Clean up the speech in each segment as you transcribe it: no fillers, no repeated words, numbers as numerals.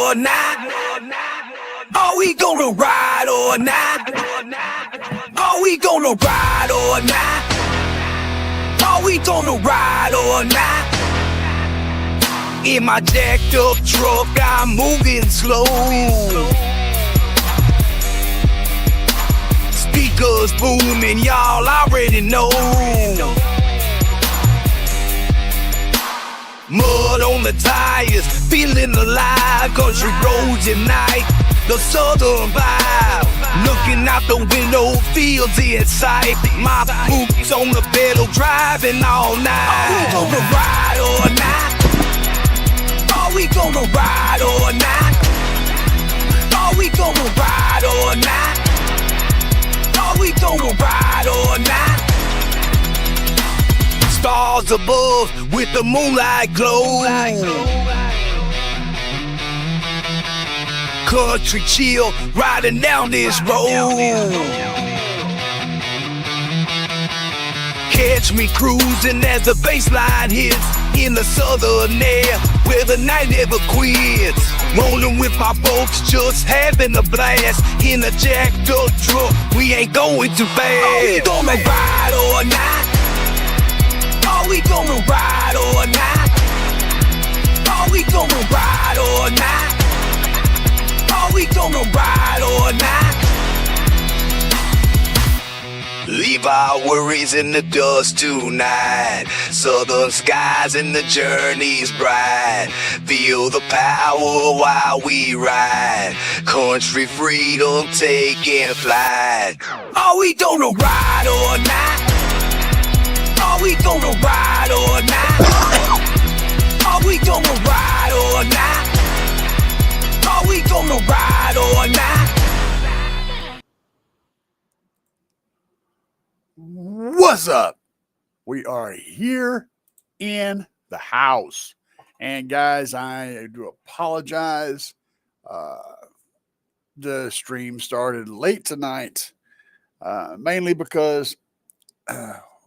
or not? Are we gonna ride or not? Are we gonna ride or not? Are we gonna ride or not? In my jacked up truck, I'm moving slow. Speakers booming, y'all already know. Mud on the tires, feeling alive. Country roads at night, the southern vibe. Looking out the window, fields in sight. My boots on the pedal, driving all night. Are we gonna ride or not? Are we gonna ride or not? Are we gonna ride or not? Are we gonna ride or not? Stars above with the moonlight glow. Country chill, riding down this road. Catch me cruising as the bass line hits in the southern air where the night never quits. Rolling with my folks, just having a blast in a jacked up truck. We ain't going too fast. Are we gonna ride or not? Are we gonna ride or not? Are we gonna ride or not? Are we gonna ride or not? Leave our worries in the dust tonight. Southern skies and the journey's bright. Feel the power while we ride. Country freedom taking flight. Are we gonna ride or not? Are we gonna ride or not? Are we gonna ride or not? Are we gonna ride or not? What's up? We are here in the house. And guys, I do apologize. The stream started late tonight, mainly because,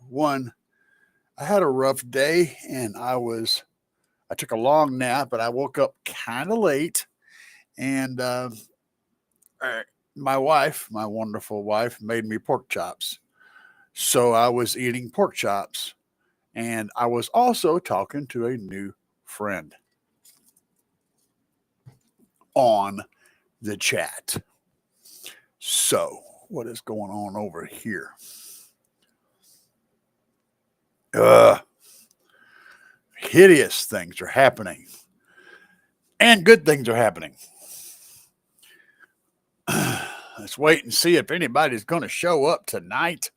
one, I had a rough day and I took a long nap, but I woke up kind of late. And my wife, my wonderful wife, made me pork chops. So I was eating pork chops, and I was also talking to a new friend on the chat. So what is going on over here? Hideous things are happening, and good things are happening. Let's wait and see if anybody's going to show up tonight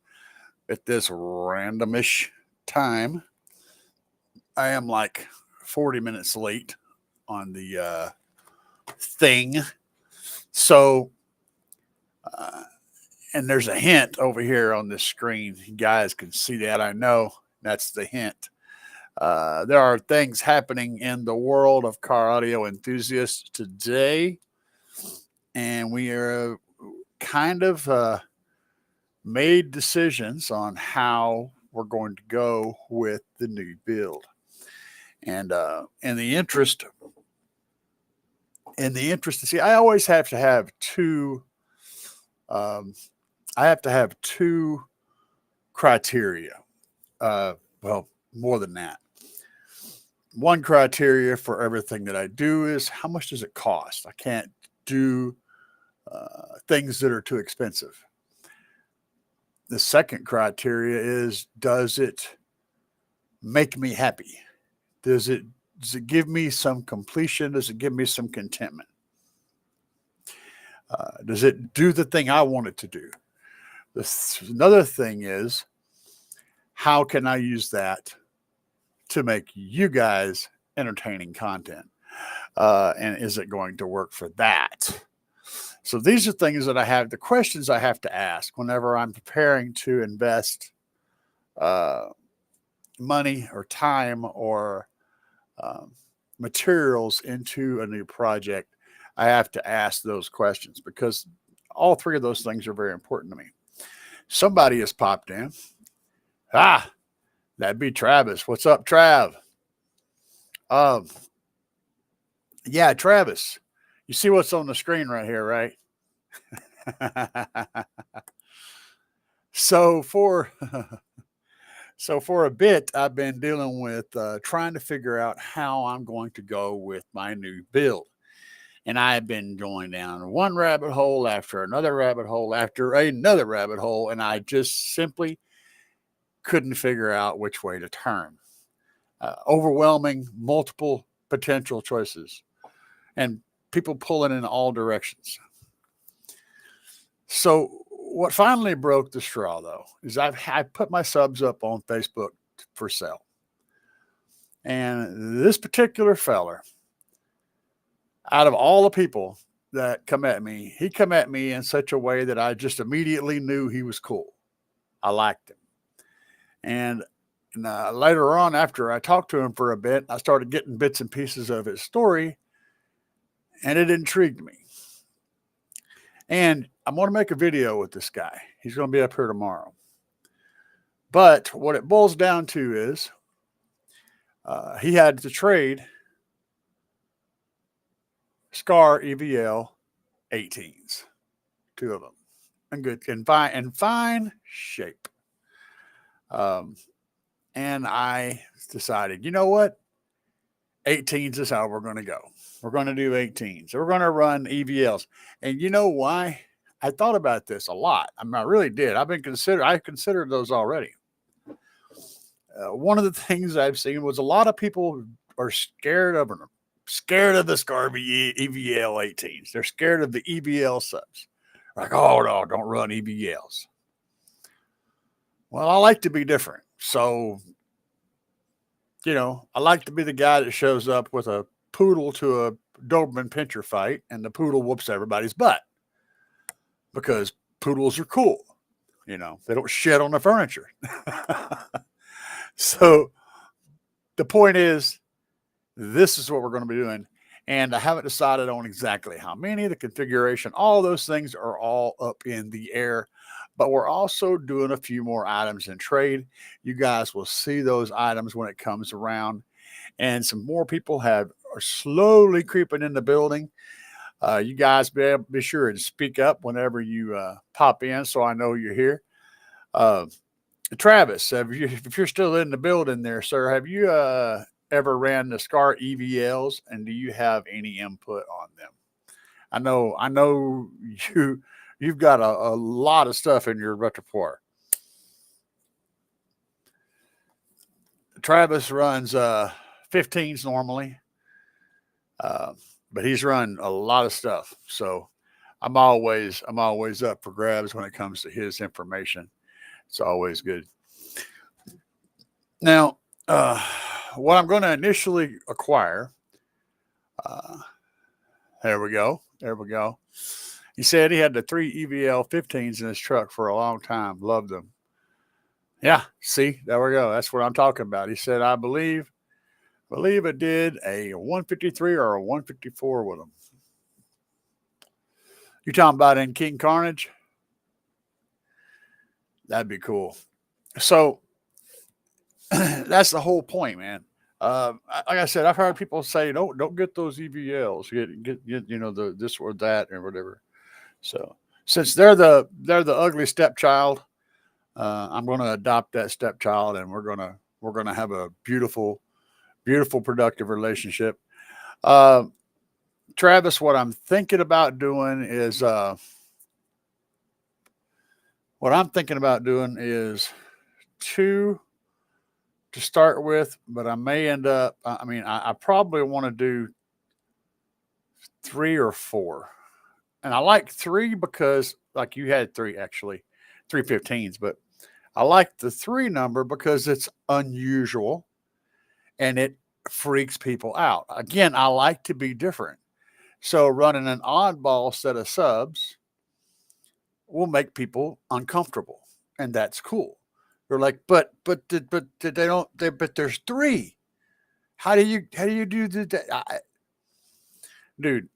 at this randomish time. I am like 40 minutes late on the thing. So, and there's a hint over here on this screen. You guys can see that. I know that's the hint. There are things happening in the world of car audio enthusiasts today. And we are kind of made decisions on how we're going to go with the new build. And in the interest to see, I always have to have two criteria. Well, more than that. One criteria for everything that I do is how much does it cost? I can't do things that are too expensive. The second criteria is, does it make me happy? Does it give me some completion? Does it give me some contentment? Does it do the thing I want it to do? Another thing is, how can I use that to make you guys entertaining content? And is it going to work for that? So these are things that I have, the questions I have to ask whenever I'm preparing to invest money or time or materials into a new project. I have to ask those questions because all three of those things are very important to me. Somebody has popped in. That'd be Travis. What's up, Trav? Yeah, Travis. You see what's on the screen right here, right? so for so for a bit, I've been dealing with trying to figure out how I'm going to go with my new build. And I have been going down one rabbit hole after another rabbit hole after another rabbit hole, and I just simply couldn't figure out which way to turn. Overwhelming, multiple potential choices, and people pulling in all directions. So, what finally broke the straw, though, is I put my subs up on Facebook for sale. And this particular feller, out of all the people that come at me, he come at me in such a way that I just immediately knew he was cool. I liked him. And later on, after I talked to him for a bit, I started getting bits and pieces of his story, and it intrigued me. And I'm going to make a video with this guy. He's going to be up here tomorrow. But what it boils down to is he had to trade Scar EVL 18s, two of them, in fine shape. And I decided, you know what? 18s is how we're going to go. We're going to do 18s. We're going to run EVLs. And you know why? I thought about this a lot. I mean, I really did. I considered those already. One of the things I've seen was a lot of people are scared of them. Scared of the Scarby EVL 18s. They're scared of the EVL subs. Like, oh no, don't run EVLs. Well, I like to be different. So, I like to be the guy that shows up with a poodle to a Doberman Pinscher fight and the poodle whoops everybody's butt. Because poodles are cool. They don't shit on the furniture. So the point is, this is what we're going to be doing. And I haven't decided on exactly how many, the configuration, all those things are all up in the air. But we're also doing a few more items in trade. You guys will see those items when it comes around. And some more people are slowly creeping in the building. You guys be sure to speak up whenever you pop in so I know you're here. Travis, if you're still in the building there, sir, have you ever ran the Scar EVLs, and do you have any input on them? I know you've got a lot of stuff in your repertoire. Travis runs 15s normally, but he's run a lot of stuff. So I'm always up for grabs when it comes to his information. It's always good. Now, what I'm going to initially acquire, there we go. He said he had the 3 EVL 15s in his truck for a long time. Loved them. Yeah, see, there we go. That's what I'm talking about. He said, I believe it did a 153 or a 154 with them. You talking about in King Carnage? That'd be cool. So that's the whole point, man. Like I said, I've heard people say, don't get those EVLs. Get the this or that or whatever. So since they're the ugly stepchild, I'm going to adopt that stepchild, and we're gonna have a beautiful, productive relationship. Travis, what I'm thinking about doing is two to start with, but I may end up. I probably want to do 3 or 4, and I like 3 because, like, you had 3 actually, 315s, but I like the 3 number because it's unusual and it freaks people out. Again, I like to be different. So running an oddball set of subs will make people uncomfortable, and that's cool. They're like, but there's 3. How do you do that? Dude,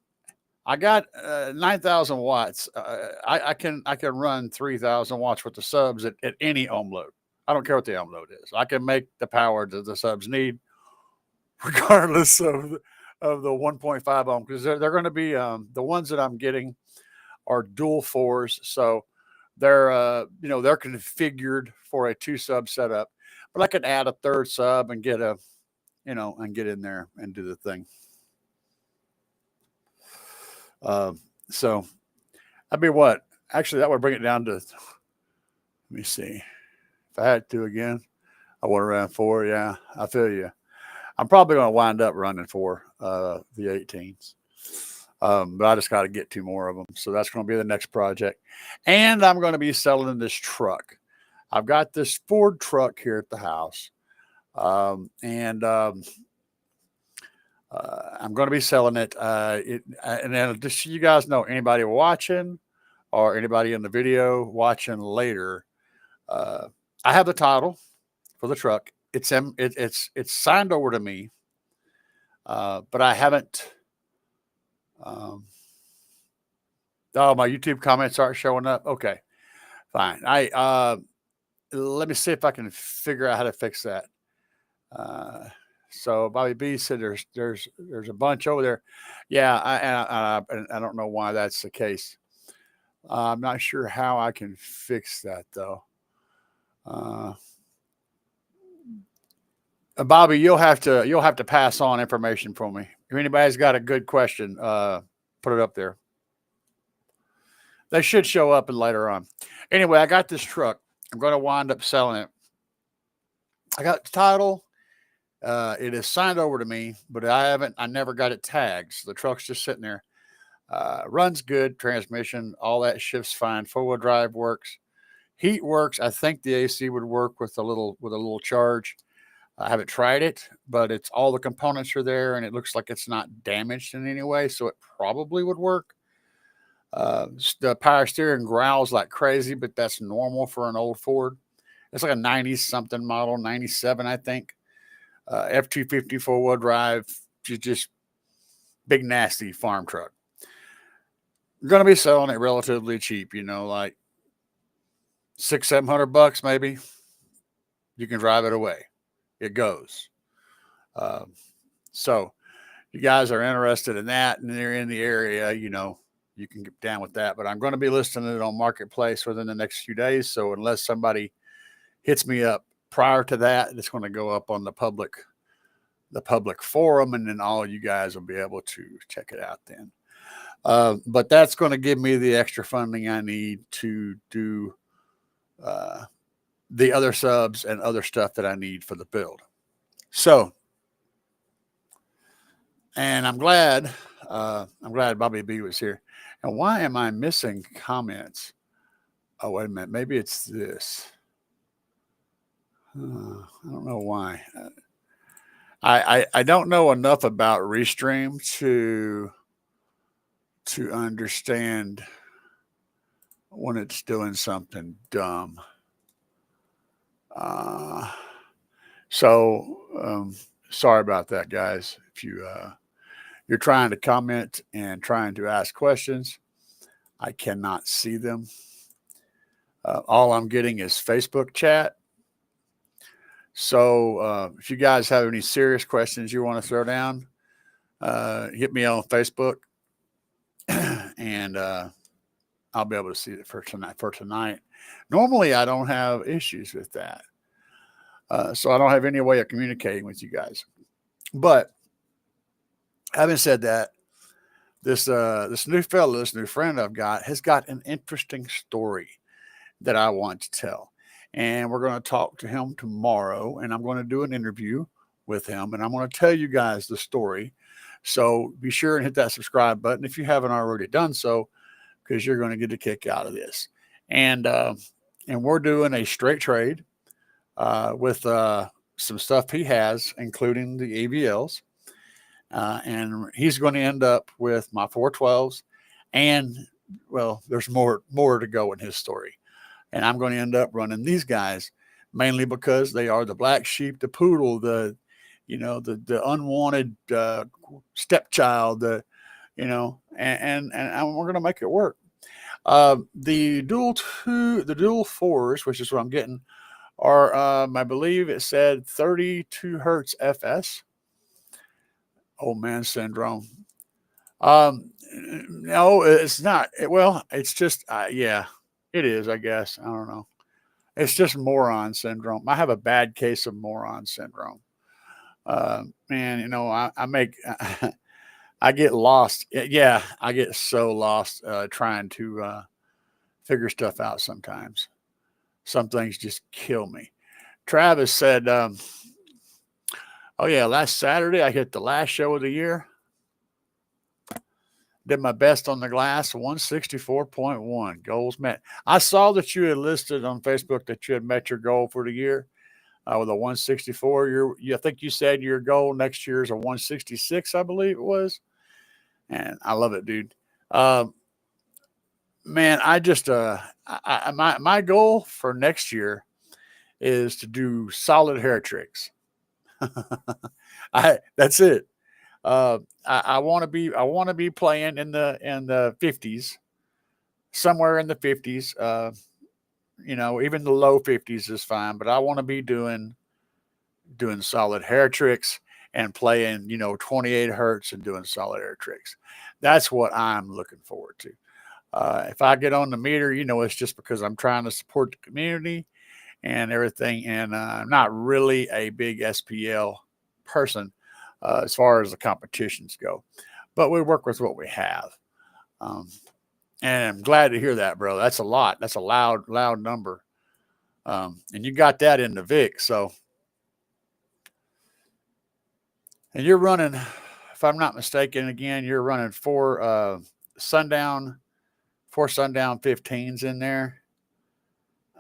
I got 9,000 watts. I can run 3,000 watts with the subs at any ohm load. I don't care what the ohm load is. I can make the power that the subs need, regardless of the 1.5 ohm, because they're going to be the ones that I'm getting are dual fours, so they're they're configured for a two sub setup, but I could add a third sub and get a and get in there and do the thing. So I mean, what actually that would bring it down to. Let me see. If I had to again, I would have ran 4. Yeah, I feel you. I'm probably going to wind up running 4 the 18s. But I just got to get 2 more of them. So that's going to be the next project. And I'm going to be selling this truck. I've got this Ford truck here at the house. And I'm going to be selling it. And then just so you guys know, anybody watching or anybody in the video watching later, I have the title for the truck. It's signed over to me, but I haven't. Oh, my YouTube comments aren't showing up. Okay, fine. Let me see if I can figure out how to fix that. So Bobby B said there's a bunch over there. Yeah, I don't know why that's the case. I'm not sure how I can fix that though. Bobby, you'll have to pass on information for me. If anybody's got a good question, put it up there. They should show up later on. Anyway, I got this truck. I'm going to wind up selling it. I got the title. It is signed over to me, but I never got it tagged. So the truck's just sitting there. Runs good, transmission, all that shifts fine. 4-wheel drive works. Heat works. I think the AC would work with a little charge. I haven't tried it, but it's all the components are there and it looks like it's not damaged in any way. So it probably would work. The power steering growls like crazy, but that's normal for an old Ford. It's like a 90s something model, 97, I think. F-250 4-wheel drive, just big nasty farm truck. You're going to be selling it relatively cheap, like $600-700 maybe. You can drive it away. It goes. So you guys are interested in that and they're in the area, you can get down with that. But I'm going to be listing it on Marketplace within the next few days. So unless somebody hits me up prior to that, it's going to go up on the public forum, and then all you guys will be able to check it out then. But that's going to give me the extra funding I need to do the other subs and other stuff that I need for the build. So, and I'm glad Bobby B was here. And why am I missing comments? Oh, wait a minute. Maybe it's this. I don't know why. I don't know enough about Restream to understand when it's doing something dumb. So sorry about that, guys. If you're trying to comment and trying to ask questions, I cannot see them. All I'm getting is Facebook chat. So if you guys have any serious questions you want to throw down, hit me on Facebook, and I'll be able to see it for tonight. Normally, I don't have issues with that. So I don't have any way of communicating with you guys. But having said that, this new friend I've got has got an interesting story that I want to tell. And we're going to talk to him tomorrow, and I'm going to do an interview with him, and I'm going to tell you guys the story. So be sure and hit that subscribe button if you haven't already done so, because you're going to get a kick out of this. And we're doing a straight trade with some stuff he has, including the AVLs. And he's going to end up with my 412s. And, well, there's more to go in his story. And I'm going to end up running these guys mainly because they are the black sheep, the poodle, the unwanted stepchild, and we're going to make it work. The dual fours, which is what I'm getting, are I believe it said 32 hertz FS. Old man syndrome. No, it's not. Well, it's just, yeah, it is, I guess. I don't know. It's just moron syndrome. I have a bad case of moron syndrome. Man, I make, I get lost. Yeah, I get so lost trying to figure stuff out sometimes. Some things just kill me. Travis said, oh, yeah, last Saturday I hit the last show of the year. Did my best on the glass, 164.1 goals met. I saw that you had listed on Facebook that you had met your goal for the year with a 164. I think you said your goal next year is a 166, I believe it was. And I love it, dude. Um, Man, I just my goal for next year is to do solid hair tricks. That's it. I want to be playing in the 50s, somewhere in the 50s. Even the low 50s is fine, but I want to be doing solid hair tricks and playing 28 hertz and doing solid hair tricks. That's what I'm looking forward to. If I get on the meter, it's just because I'm trying to support the community and everything. And I'm not really a big SPL person as far as the competitions go, but we work with what we have. Um, and I'm glad to hear that, bro. That's a lot. That's a loud number. And you got that in the Vic. So, and you're running, if I'm not mistaken, again, you're running sundown, four sundown 15s in there.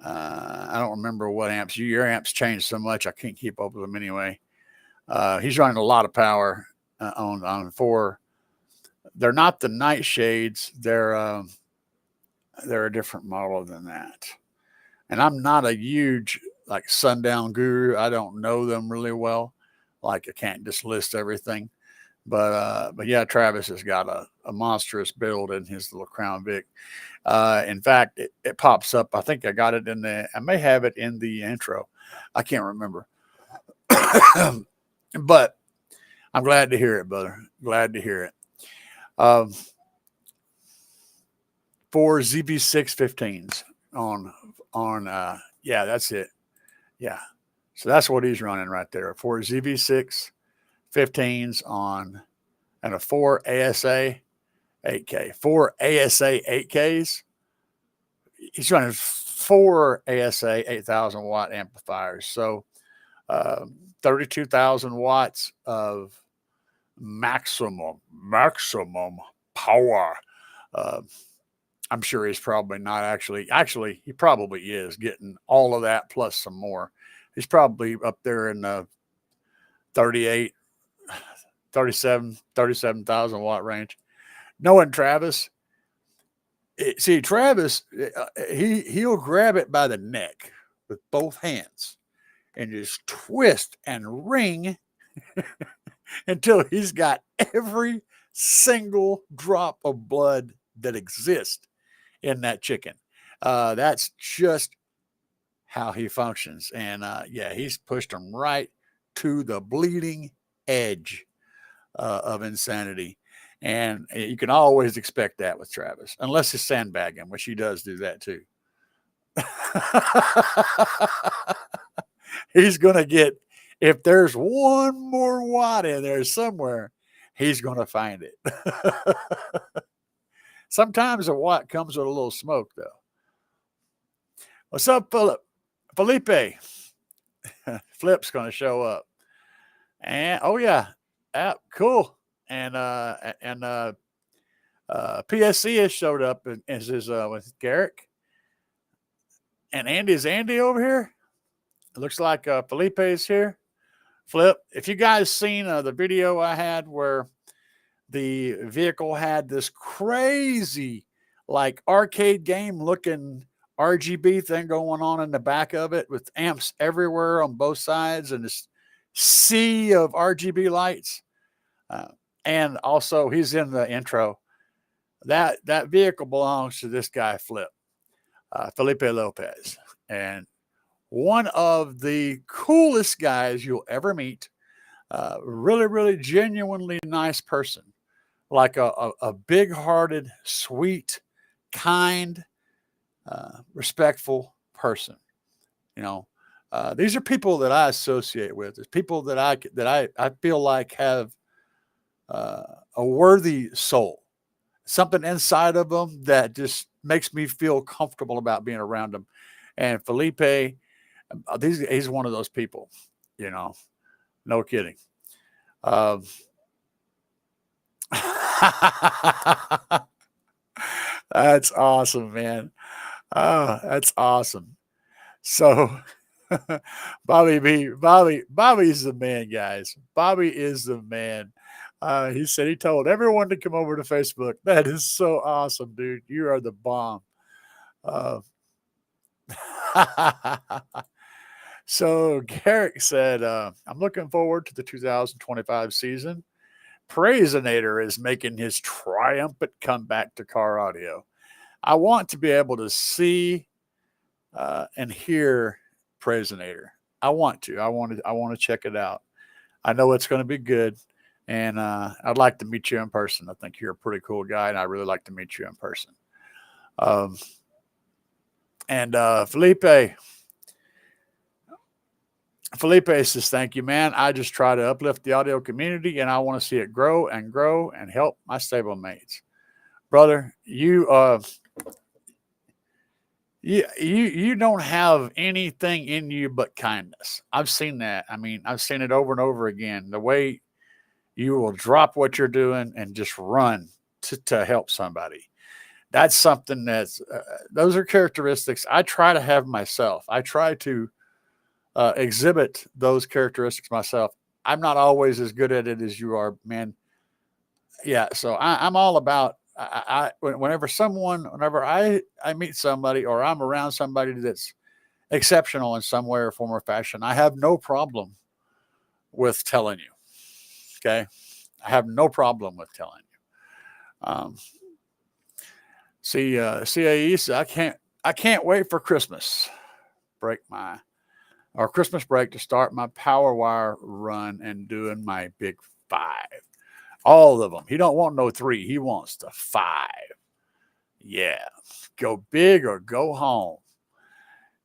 I don't remember what amps. Your amps changed so much I can't keep up with them anyway. He's running a lot of power on four. They're not the nightshades. They're a different model than that. And I'm not a huge like sundown guru. I don't know them really well. Like I can't just list everything. But yeah, Travis has got a monstrous build in his little Crown Vic. In fact, it pops up. I think I got it I may have it in the intro. I can't remember. But I'm glad to hear it, brother. Glad to hear it. Um, Four ZB615s yeah, that's it. Yeah. So that's what he's running right there. Four ZB615s and a four ASA 8K. Four ASA 8Ks. He's running four ASA 8,000 watt amplifiers. So 32,000 watts of maximum power. Uh, I'm sure he's probably not actually, he probably is getting all of that plus some more. He's probably up there in the 38, 37,000 watt range. Knowing Travis, Travis, he'll grab it by the neck with both hands and just twist and wring until he's got every single drop of blood that exists in that chicken. That's just how he functions. And yeah, he's pushed him right to the bleeding edge of insanity. And you can always expect that with Travis, unless he's sandbagging, which he does do that too. He's going to get, if there's one more watt in there somewhere, he's going to find it. Sometimes a watt comes with a little smoke, though. What's up, Philip? Felipe. Flip's going to show up. And, oh, yeah. Cool. And PSC has showed up with Garrick. And is Andy over here? It looks like Felipe is here. Flip, if you guys seen the video I had where the vehicle had this crazy, like arcade game looking RGB thing going on in the back of it with amps everywhere on both sides and this sea of RGB lights. And also, he's in the intro. That vehicle belongs to this guy, Felipe Lopez. And one of the coolest guys you'll ever meet. Really, really genuinely nice person, like a big hearted, sweet, kind, respectful person. You know, these are people that I associate with. It's people that I feel like have uh, a worthy soul, something inside of them that just makes me feel comfortable about being around them. And Felipe, he's one of those people. You know, no kidding. Um, that's awesome, man. Oh, that's awesome. So, Bobby's the man, guys. Bobby is the man. He said he told everyone to come over to Facebook. That is so awesome, dude. You are the bomb. Uh, so Garrick said, I'm looking forward to the 2025 season. Praisinator is making his triumphant comeback to car audio. I want to be able to see and hear Praisinator. I want to. I want to check it out. I know it's going to be good, and I'd like to meet you in person. I think you're a pretty cool guy, and I really like to meet you in person. Um, and Felipe says, "Thank you, man. I just try to uplift the audio community, and I want to see it grow and grow and help my stablemates, brother. You don't have anything in you but kindness. I've seen that. I mean, I've seen it over and over again. The way you will drop what you're doing and just run to help somebody. That's something those are characteristics I try to have myself. I try to exhibit those characteristics myself. I'm not always as good at it as you are, man. Yeah, so I'm all about whenever I meet somebody or I'm around somebody that's exceptional in some way or form or fashion, I have no problem with telling you. Okay, I have no problem with telling you. CAE says I can't wait for Christmas break my or Christmas break to start my power wire run and doing my big five. All of them. He don't want no three. He wants the five. Yeah. Go big or go home.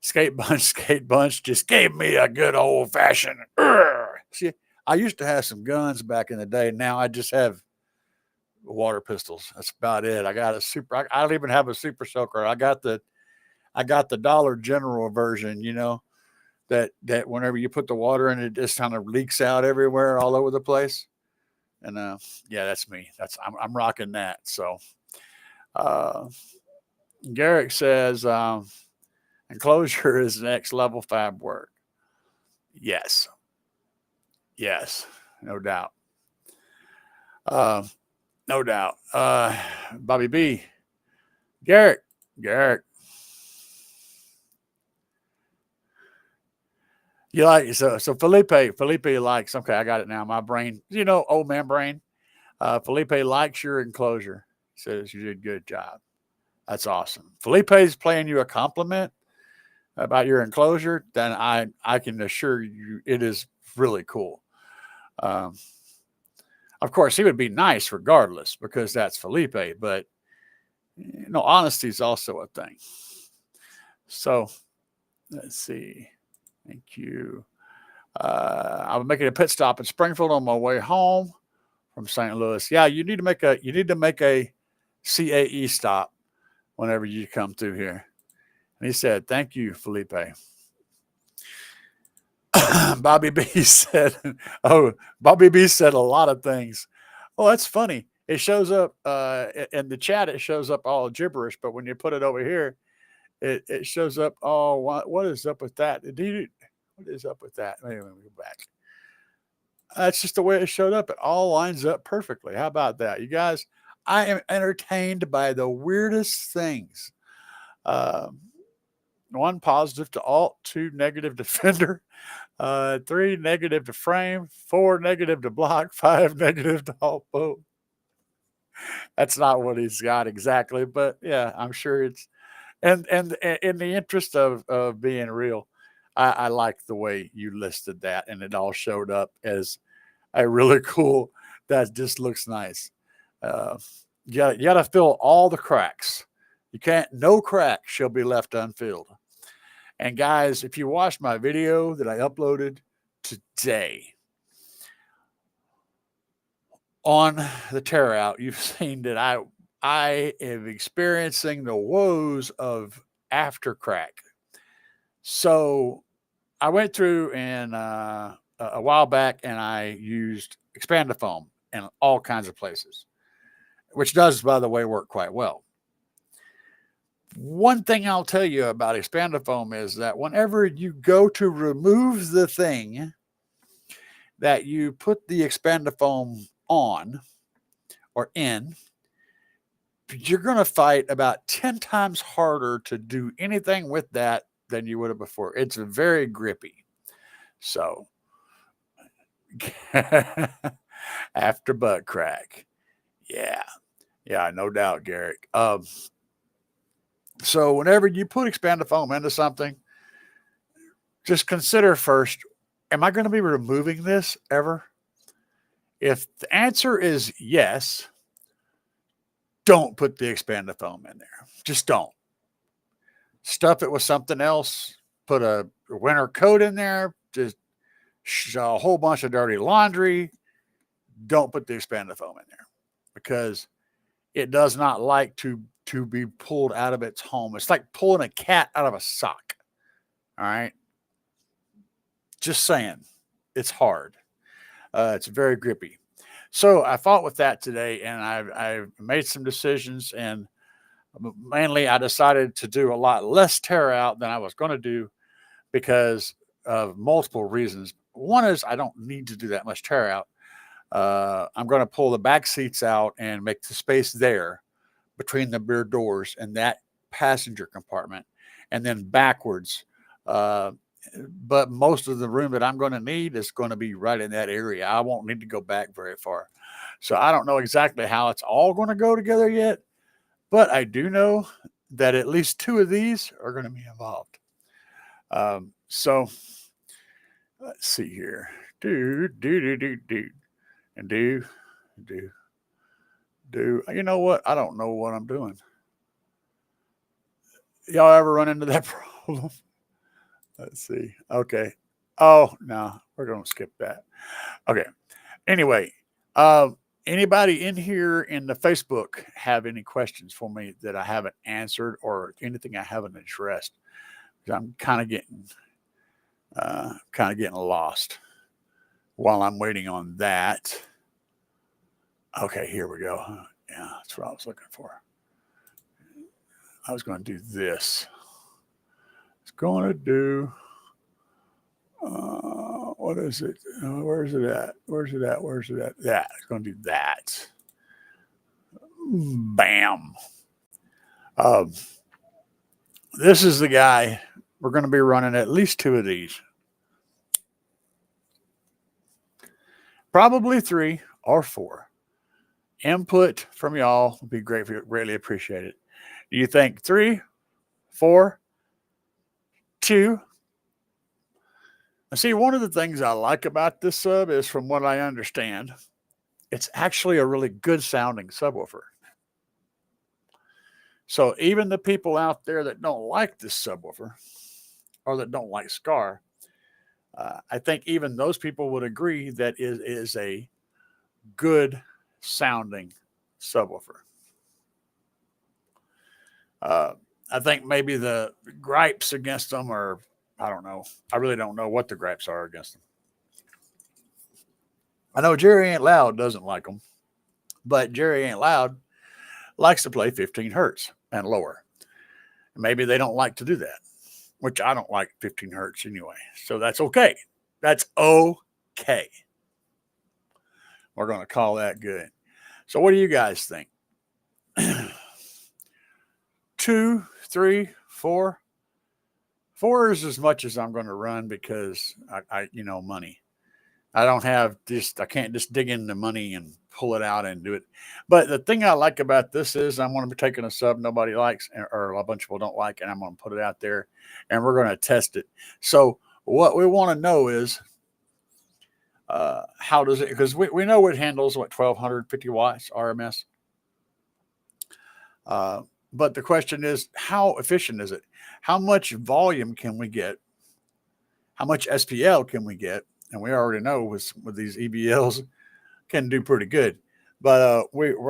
Skate Bunch just gave me a good old fashioned. See, I used to have some guns back in the day. Now I just have water pistols. That's about it. I got a super. I don't even have a super soaker. I got the Dollar General version. You know that whenever you put the water in, it just kind of leaks out everywhere, all over the place. And yeah, that's me. I'm rocking that. So uh, Garrick says enclosure is next level fab work. Yes, yes, no doubt. Uh, no doubt. Bobby B. Garrick. Garrick. You like so Felipe likes okay, I got it now. My brain, old man brain. Felipe likes your enclosure. Says you did a good job. That's awesome. Felipe's playing you a compliment about your enclosure, then I can assure you it is really cool. Um, of course, he would be nice regardless because that's Felipe, but honesty is also a thing. So let's see. Thank you. I'm making a pit stop in Springfield on my way home from St. Louis. Yeah, you need to make a CAE stop whenever you come through here. And he said, "Thank you, Felipe." Bobby B said, "Oh, Bobby B said a lot of things." Oh, that's funny. It shows up in the chat. It shows up all gibberish, but when you put it over here, it shows up. Oh, what is up with that? What is up with that? Anyway, we go back. That's just the way it showed up. It all lines up perfectly. How about that, you guys? I am entertained by the weirdest things. Um, one positive to alt, two negative defender, three negative to frame, four negative to block, five negative to alt boat. That's not what he's got exactly, but yeah, I'm sure it's and in the interest of being real, I like the way you listed that, and it all showed up as a really cool that just looks nice. Uh, you gotta fill all the cracks. You can't, no crack shall be left unfilled. And guys, if you watch my video that I uploaded today on the tear out, you've seen that I am experiencing the woes of after crack. So I went through and a while back and I used expandofoam in all kinds of places, which does, by the way, work quite well. One thing I'll tell you about expandofoam is that whenever you go to remove the thing that you put the expandofoam on or in, you're going to fight about 10 times harder to do anything with that than you would have before. It's very grippy. So, after butt crack. Yeah. Yeah, no doubt, Garrick. So whenever you put expandofoam into something, just consider first, am I going to be removing this ever? If the answer is yes, don't put the expandofoam in there. Just don't. Stuff it with something else. Put a winter coat in there. Just a whole bunch of dirty laundry. Don't put the expandofoam in there because it does not like to be pulled out of its home. It's like pulling a cat out of a sock. All right. Just saying. It's hard. It's very grippy. So I fought with that today and I made some decisions, and mainly I decided to do a lot less tear out than I was going to do because of multiple reasons. One is I don't need to do that much tear out. I'm going to pull the back seats out and make the space there between the rear doors and that passenger compartment, and then backwards. But most of the room that I'm going to need is going to be right in that area. I won't need to go back very far. So I don't know exactly how it's all going to go together yet, but I do know that at least 2 of these are going to be involved. So let's see here. And do. You know what? I don't know what I'm doing. Y'all ever run into that problem? Let's see. Okay. Oh, no, we're going to skip that. Okay. Anyway, anybody in here in the Facebook have any questions for me that I haven't answered or anything I haven't addressed? Because I'm kind of getting lost while I'm waiting on that. Okay, here we go. Yeah, that's what I was looking for. I was going to do this. It's going to do, what is it? Where's it at? That. It's going to do that. Bam. This is the guy. We're going to be running at least 2 of these. Probably 3 or 4. Input from y'all would be greatly appreciated. Do you think 3, 4, 2? See, one of the things I like about this sub is, from what I understand, it's actually a really good sounding subwoofer. So even the people out there that don't like this subwoofer or that don't like Scar, I think even those people would agree that it is a good sounding subwoofer. I think maybe the gripes against them are, I don't know. I really don't know what the gripes are against them. I know Jerry Ain't Loud doesn't like them, but Jerry Ain't Loud likes to play 15 hertz and lower. Maybe they don't like to do that, which I don't like 15 hertz anyway. So that's okay. That's okay. We're going to call that good. So what do you guys think? 2, 3, 4. 4 is as much as I'm going to run because I money. I don't have just, I can't just dig into money and pull it out and do it. But the thing I like about this is I'm going to be taking a sub nobody likes or a bunch of people don't like, and I'm going to put it out there and we're going to test it. So what we want to know is, How does it? Because we know it handles what 1250 watts RMS. Uh, but the question is, how efficient is it? How much volume can we get? How much SPL can we get? And we already know with these EBLs can do pretty good. But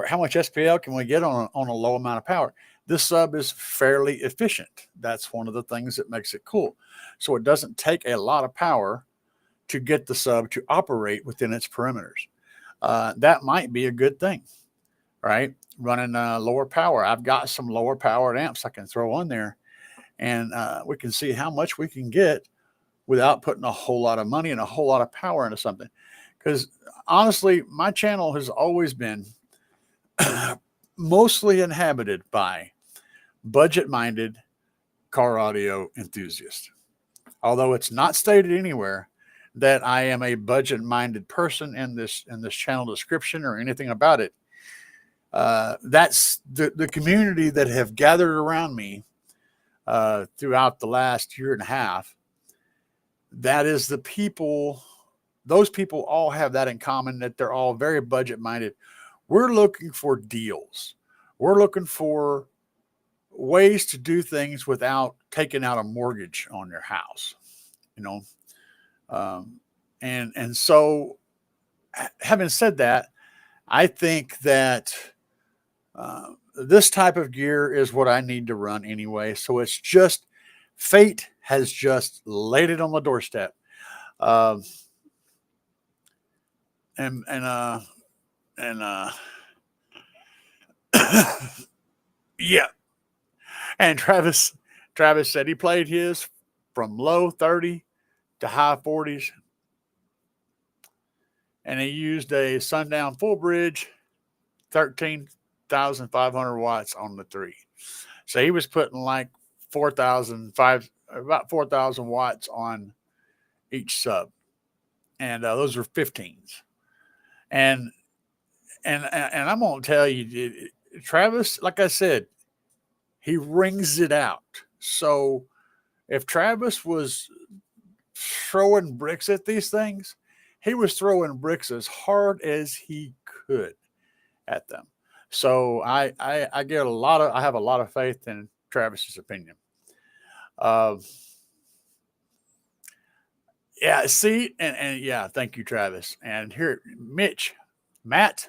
how much SPL can we get on a low amount of power? This sub is fairly efficient. That's one of the things that makes it cool. So it doesn't take a lot of power to get the sub to operate within its perimeters. That might be a good thing, right? Running lower power. I've got some lower powered amps I can throw on there, and we can see how much we can get without putting a whole lot of money and a whole lot of power into something. Because honestly, my channel has always been mostly inhabited by budget-minded car audio enthusiasts. Although it's not stated anywhere that I am a budget-minded person in this channel description or anything about it. That's the community that have gathered around me throughout the last year and a half. That is the people. Those people all have that in common, that they're all very budget-minded. We're looking for deals. We're looking for ways to do things without taking out a mortgage on your house, you know. And so, having said that, I think that this type of gear is what I need to run anyway. So it's just fate has just laid it on the doorstep. Um, and yeah. And Travis said he played his from low 30 to high 40s, and he used a Sundown full bridge, 13,500 watts on the 3. So he was putting like 4,000 watts on each sub, and those were 15s. And I'm gonna tell you, Travis, like I said, he rings it out. So if Travis was throwing bricks at these things, he was throwing bricks as hard as he could at them. So I get I have a lot of faith in Travis's opinion. Uh, yeah, see, and yeah, thank you, Travis. And here, Matt,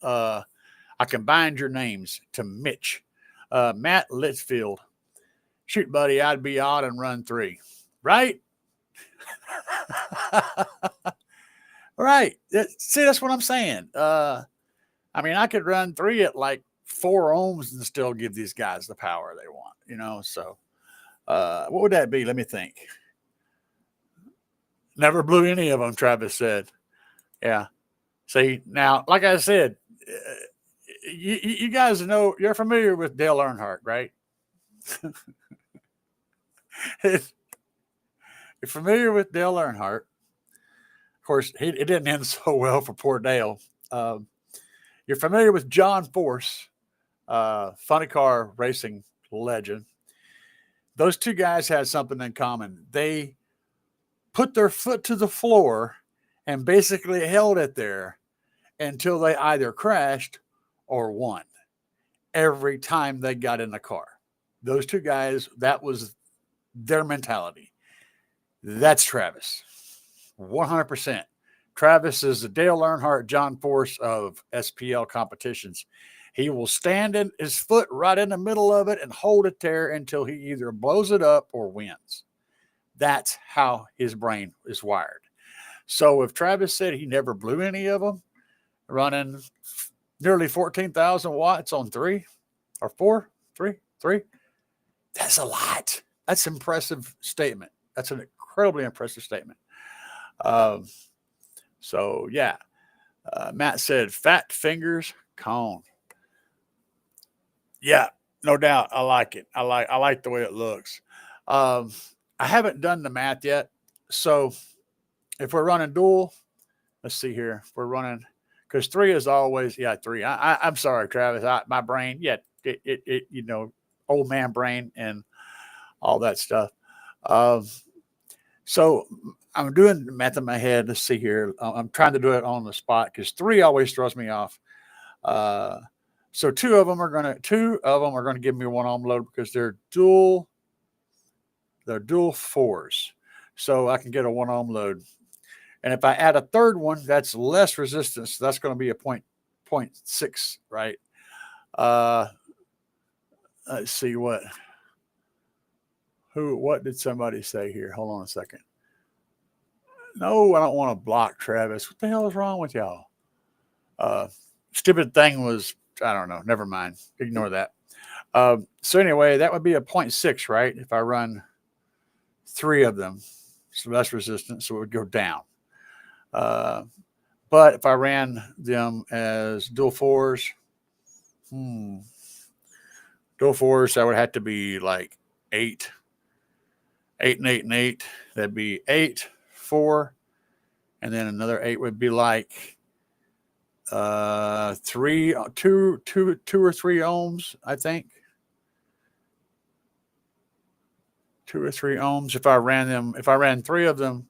I combined your names to Mitch. Matt Litchfield. Shoot, buddy, I'd be odd and run 3. Right? Right. See, that's what I'm saying. I mean, I could run 3 at like 4 ohms and still give these guys the power they want, you know? So, what would that be? Let me think. Never blew any of them, Travis said. Yeah. See, now, like I said, you guys know, you're familiar with Dale Earnhardt, right? You're familiar with Dale Earnhardt. Of course, it didn't end so well for poor Dale. You're familiar with John Force, funny car racing legend. Those two guys had something in common. They put their foot to the floor and basically held it there until they either crashed or won every time they got in the car. Those two guys, that was their mentality. That's Travis. 100%. Travis is the Dale Earnhardt, John Force of SPL competitions. He will stand in his foot right in the middle of it and hold it there until he either blows it up or wins. That's how his brain is wired. So if Travis said he never blew any of them, running nearly 14,000 watts on 3 or 4, 3, that's a lot. That's an impressive statement. That's an incredibly impressive statement. So yeah, Matt said fat fingers cone. Yeah, no doubt. I like it. I like the way it looks. I haven't done the math yet. So if we're running dual, let's see here. If we're running, because 3 is always 3. I'm sorry, Travis. My brain, it you know, old man brain and all that stuff. So I'm doing the math in my head. Let's see here. I'm trying to do it on the spot because 3 always throws me off. Uh, so two of them are gonna give me 1 ohm load because they're dual fours. So I can get a 1 ohm load. And if I add a third one, that's less resistance. So that's going to be a point six, right? Uh, let's see what did somebody say here? Hold on a second. No, I don't want to block Travis. What the hell is wrong with y'all? Uh, Stupid thing was, I don't know. Never mind. Ignore that. So anyway, that would be a 0.6, right? If I run 3 of them, so less resistance, so it would go down. Uh, but if I ran them as dual fours, dual fours, that would have to be like 8, 8 and 8 and 8. That'd be 8, 4, and then another 8 would be like 3, 2 or 3 ohms, I think. 2 or 3 ohms. If I ran 3 of them,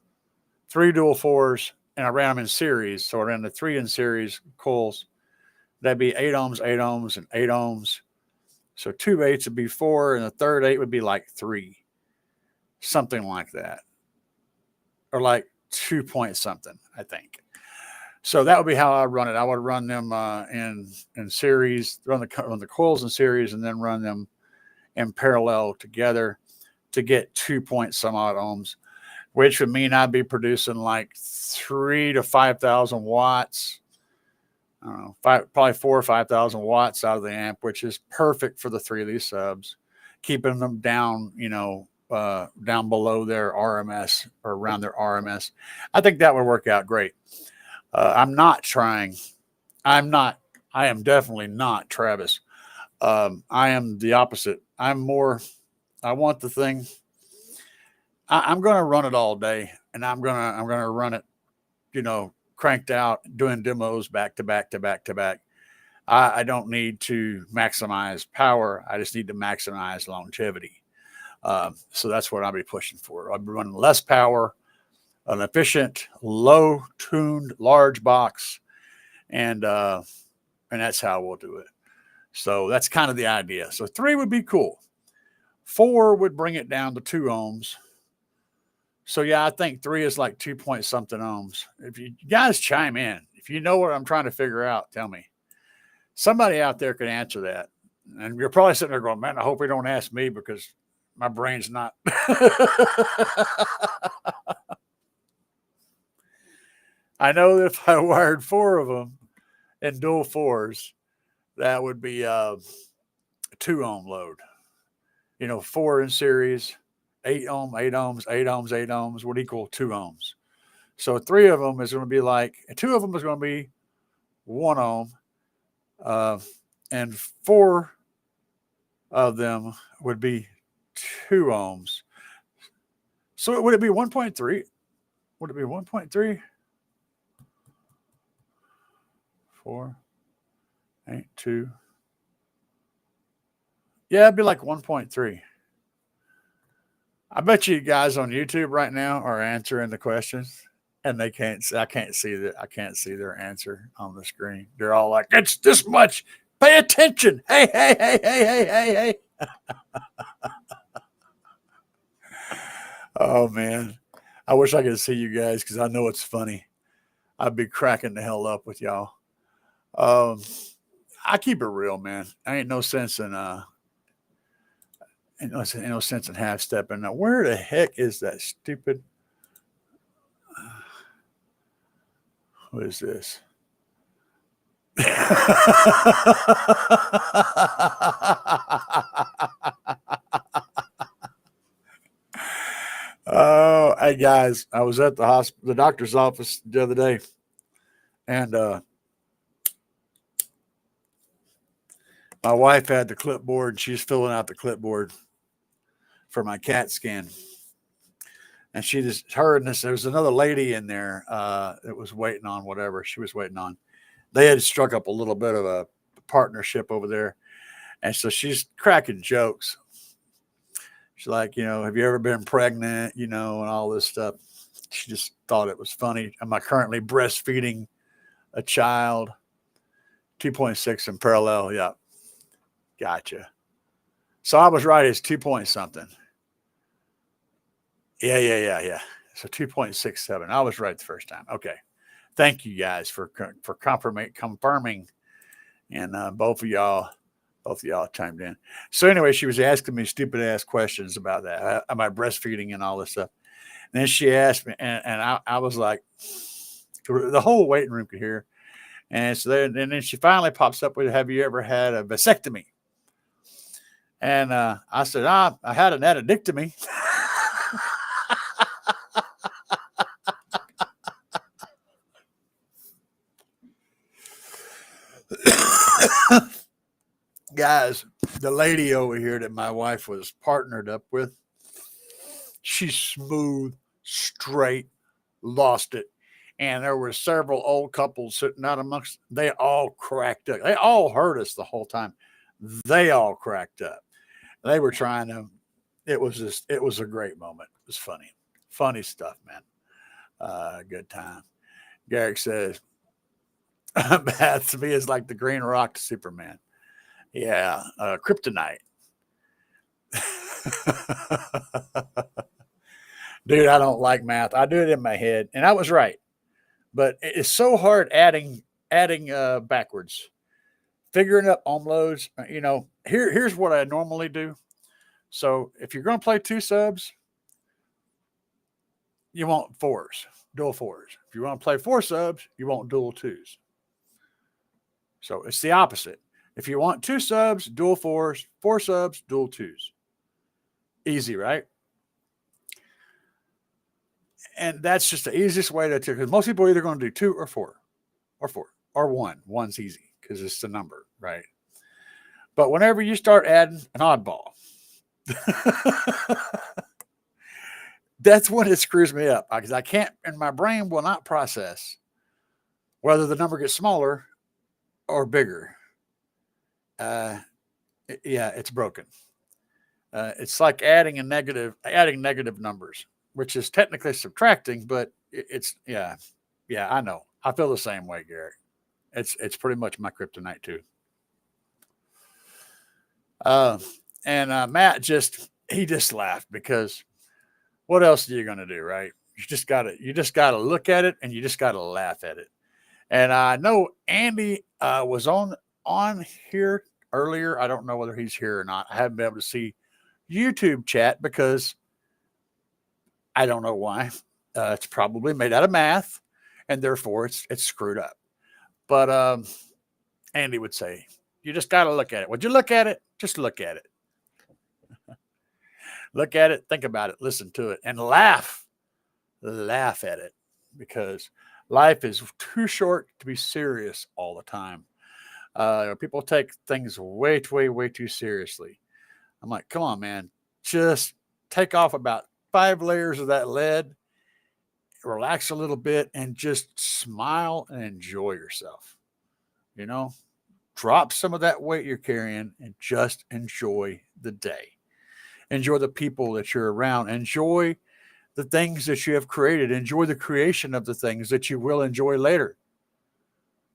3 dual fours, and I ran them in series. So I ran the 3 in series coils. That'd be 8 ohms, 8 ohms, and 8 ohms. So 2 8s would be 4, and the third 8 would be like 3, something like that, or like 2 point something, I think. So that would be how I run it. I would run them in series, run the coils in series, and then run them in parallel together to get 2 point some odd ohms, which would mean I'd be producing like 3 to 5,000 watts. I don't know, probably 4 or 5,000 watts out of the amp, which is perfect for the 3 of these subs, keeping them down, down below their RMS or around their RMS. I think that would work out great. I am definitely not Travis. I am the opposite. I want the thing. I'm going to run it all day, and I'm going to run it, cranked out, doing demos back to back to back to back. I don't need to maximize power. I just need to maximize longevity. So that's what I'll be pushing for. I'll be running less power, an efficient, low-tuned, large box, and that's how we'll do it. So that's kind of the idea. So 3 would be cool. 4 would bring it down to 2 ohms. So yeah, I think 3 is like 2 point something ohms. If you guys chime in, if you know what I'm trying to figure out, tell me. Somebody out there could answer that. And you're probably sitting there going, man, I hope he don't ask me because my brain's not. I know that if I wired 4 of them in dual fours, that would be a 2 ohm load. 4 in series, 8 ohm, 8 ohms, 8 ohms, 8 ohms would equal 2 ohms. So 3 of them is going to be 2 of them is going to be 1 ohm, and 4 of them would be 2 ohms. So would it be 1.3? Would it be 1.3? 4, 8, 2. Yeah, it'd be like 1.3. I bet you guys on YouTube right now are answering the questions, and I can't see their answer on the screen. They're all like, "It's this much. Pay attention. Hey, hey, hey, hey, hey, hey, hey." Oh man, I wish I could see you guys because I know it's funny. I'd be cracking the hell up with y'all. I keep it real, man. I ain't no sense in ain't no sense in half stepping. Now, where the heck is that stupid? What is this? Oh, hey guys, I was at the doctor's office the other day, and my wife had the clipboard. She's filling out the clipboard for my CAT scan, and there was another lady in there that was waiting on whatever she was waiting on. They had struck up a little bit of a partnership over there, and so she's cracking jokes. She's like, have you ever been pregnant, and all this stuff. She just thought it was funny. Am I currently breastfeeding a child? 2.6 in parallel. Yeah. Gotcha. So I was right. It's 2 point something. Yeah. So 2.67. I was right the first time. Okay. Thank you guys for confirming. And both of y'all chimed in. So anyway, she was asking me stupid ass questions about that. Am I breastfeeding and all this stuff? And then she asked me, and I was like, the whole waiting room could hear. And so then she finally pops up with, "Have you ever had a vasectomy?" And I said, I had an addictomy. Guys, the lady over here that my wife was partnered up with, she's smooth, straight, lost it. And there were several old couples sitting out amongst, they all cracked up. They all heard us the whole time. They all cracked up. They were trying to, it was a great moment. It was funny. Funny stuff, man. Good time. Garrick says, Bath to me is like the green rock to Superman. Yeah, kryptonite. Dude, I don't like math. I do it in my head, and I was right. But it's so hard adding backwards. Figuring up omlos, here's what I normally do. So if you're going to play two subs, you want fours, dual fours. If you want to play four subs, you want dual twos. So it's the opposite. If you want two subs, dual fours, four subs, dual twos. Easy, right? And that's just the easiest way to, because most people are either going to do two or four or one. One's easy because it's the number, right? But whenever you start adding an oddball, that's when it screws me up because I can't, and my brain will not process whether the number gets smaller or bigger. It's broken. It's like adding negative numbers, which is technically subtracting, but it's I know. I feel the same way, Garrett. It's pretty much my kryptonite too. And Matt just laughed because what else are you gonna do, right? You just gotta look at it and you just gotta laugh at it. And I know Andy was on here earlier. I don't know whether he's here or not. I haven't been able to see YouTube chat because I don't know why. It's probably made out of math, and therefore it's screwed up. But Andy would say, you just got to look at it. Would you look at it? Just look at it. Look at it, think about it, listen to it, and laugh. Laugh at it because life is too short to be serious all the time. People take things way too seriously. I'm like, come on, man. Just take off about 5 layers of that lead, relax a little bit, and just smile and enjoy yourself. Drop some of that weight you're carrying and just enjoy the day. Enjoy the people that you're around. Enjoy the things that you have created. Enjoy the creation of the things that you will enjoy later.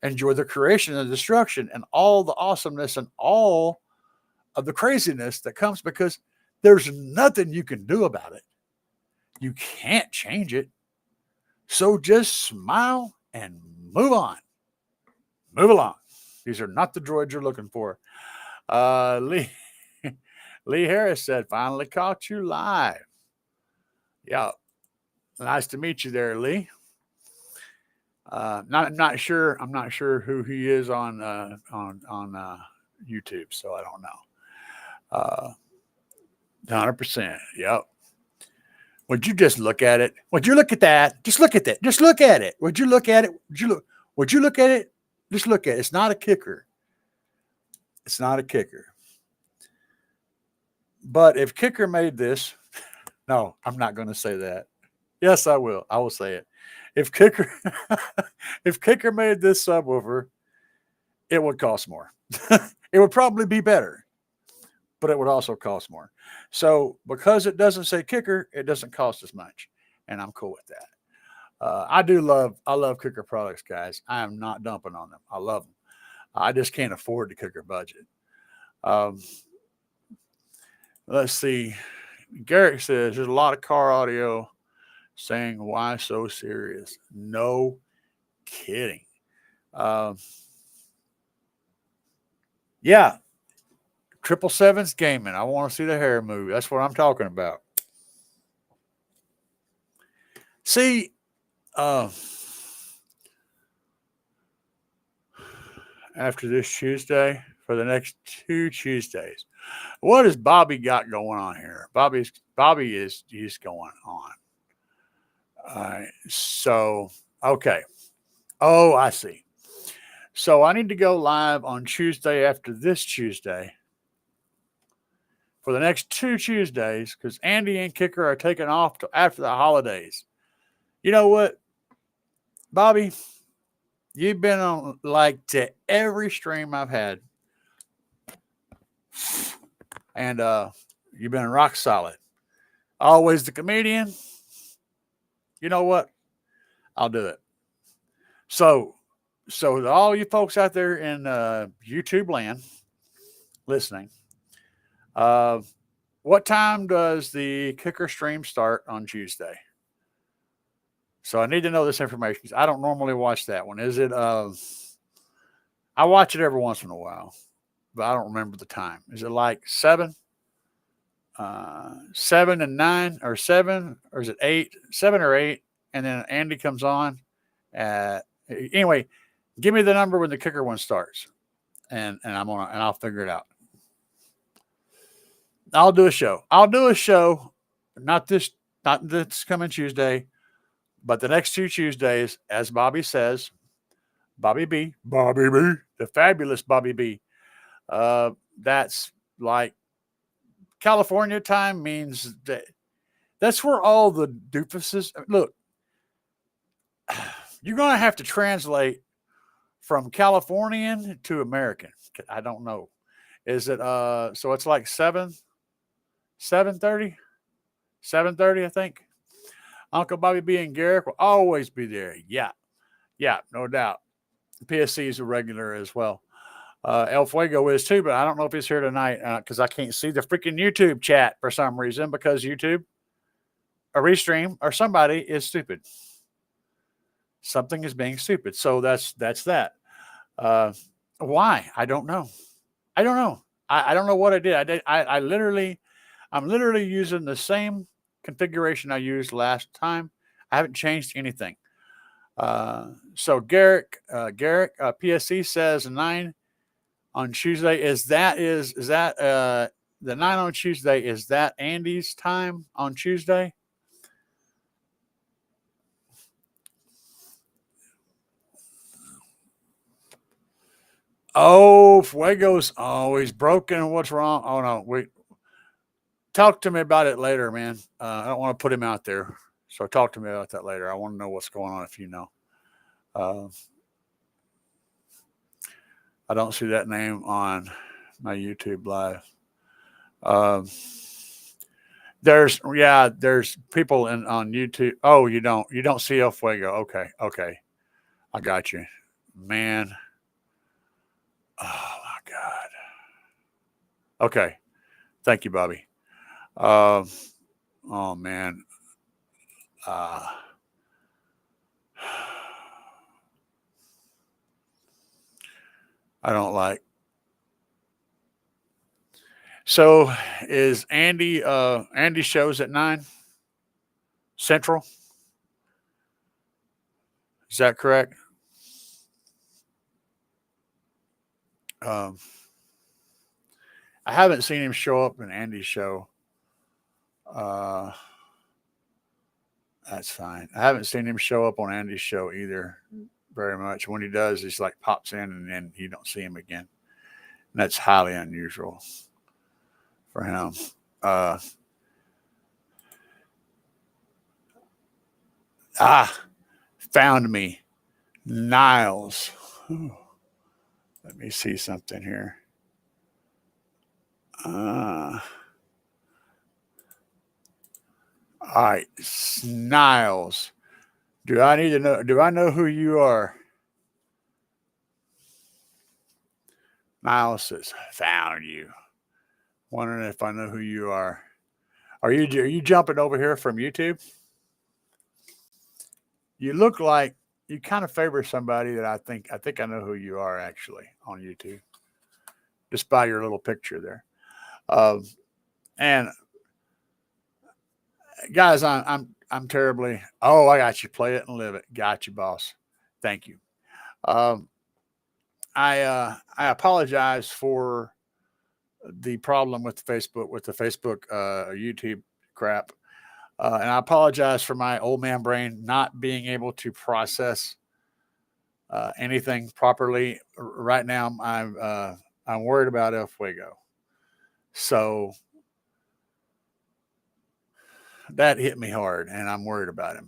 Enjoy the creation and destruction and all the awesomeness and all of the craziness that comes because there's nothing you can do about it. You can't change it. So just smile and move on. Move along. These are not the droids you're looking for. Lee Harris said, finally caught you live. Yeah. Nice to meet you there, Lee. I'm not sure who he is on YouTube, so I don't know. 100%. Yep. Would you just look at it? Would you look at that? Just look at that. Just look at it. Would you look at it? Would you look at it? Just look at it. It's not a kicker. It's not a kicker. But if Kicker made this, no, I'm not going to say that. Yes, I will. I will say it. If Kicker made this subwoofer, it would cost more. It would probably be better, but it would also cost more. So because it doesn't say Kicker, it doesn't cost as much. And I'm cool with that. I love cooker products, guys. I am not dumping on them. I love them. I just can't afford the cooker budget. Um, let's see. Garrick says there's a lot of car audio saying why so serious. No kidding. Um, yeah, 777's gaming. I want to see the hair move. That's what I'm talking about. See, uh, after this Tuesday, for the next 2 Tuesdays, what has Bobby got going on here? Bobby is just going on. So okay. Oh, I see. So I need to go live on Tuesday after this Tuesday for the next 2 Tuesdays because Andy and Kicker are taking off after the holidays. You know what, Bobby? You've been on like to every stream I've had, and you've been rock solid. Always the comedian. You know what? I'll do it. So, so to all you folks out there in YouTube land listening, uh, what time does the Kicker stream start on Tuesday? So I need to know this information. I don't normally watch that one. Is it? I watch it every once in a while, but I don't remember the time. Is it like 7? 7 and 9, or 7, or is it 8? 7 or 8, and then Andy comes on. Anyway, give me the number when the Kicker one starts, and I'll figure it out. I'll do a show. I'll do a show, not this coming Tuesday, but the next 2 Tuesdays, as Bobby says, Bobby B, the fabulous Bobby B. That's like California time means that's where all the doofuses look. You're gonna have to translate from Californian to American. I don't know. Is it so it's like 7:30? 7:30, I think. Uncle Bobby B and Garrick will always be there. Yeah. Yeah, no doubt. PSC is a regular as well. El Fuego is too, but I don't know if he's here tonight because I can't see the freaking YouTube chat for some reason because YouTube, a restream, or somebody is stupid. Something is being stupid. So that's that. Uh, why? I don't know. I don't know. I don't know what I did. I literally, I'm literally using the same configuration I used last time. I haven't changed anything. So Garrick, PSC says 9 on Tuesday. Is that the 9 on Tuesday? Is that Andy's time on Tuesday? Oh, Fuego's always broken. What's wrong? Oh no, wait. Talk to me about it later, man. I don't want to put him out there, so talk to me about that later. I want to know what's going on if you know. Uh, I don't see that name on my YouTube live. Um, there's people on YouTube. Oh, you don't see El Fuego. Okay, I got you, man. Oh my God. Okay, thank you, Bobby. Um, oh man. Uh, I don't like. So is Andy shows at 9 Central? Is that correct? Um, I haven't seen him show up in Andy's show. Uh, that's fine. I haven't seen him show up on Andy's show either very much. When he does, he's like pops in and then you don't see him again. And that's highly unusual for him. Uh, Found me. Niles. Ooh, let me see something here. All right, Niles. Do I need to know? Do I know who you are? Miles says, "Found you." Wondering if I know who you are. Are you jumping over here from YouTube? You look like you kind of favor somebody that I think I know who you are actually on YouTube, just by your little picture there. Um, and guys, I'm terribly. Oh, I got you. Play it and live it. Got you, boss. Thank you. Um, I apologize for the problem with the Facebook YouTube crap, and I apologize for my old man brain not being able to process anything properly. Right now, I'm worried about El Fuego, so that hit me hard, and I'm worried about him.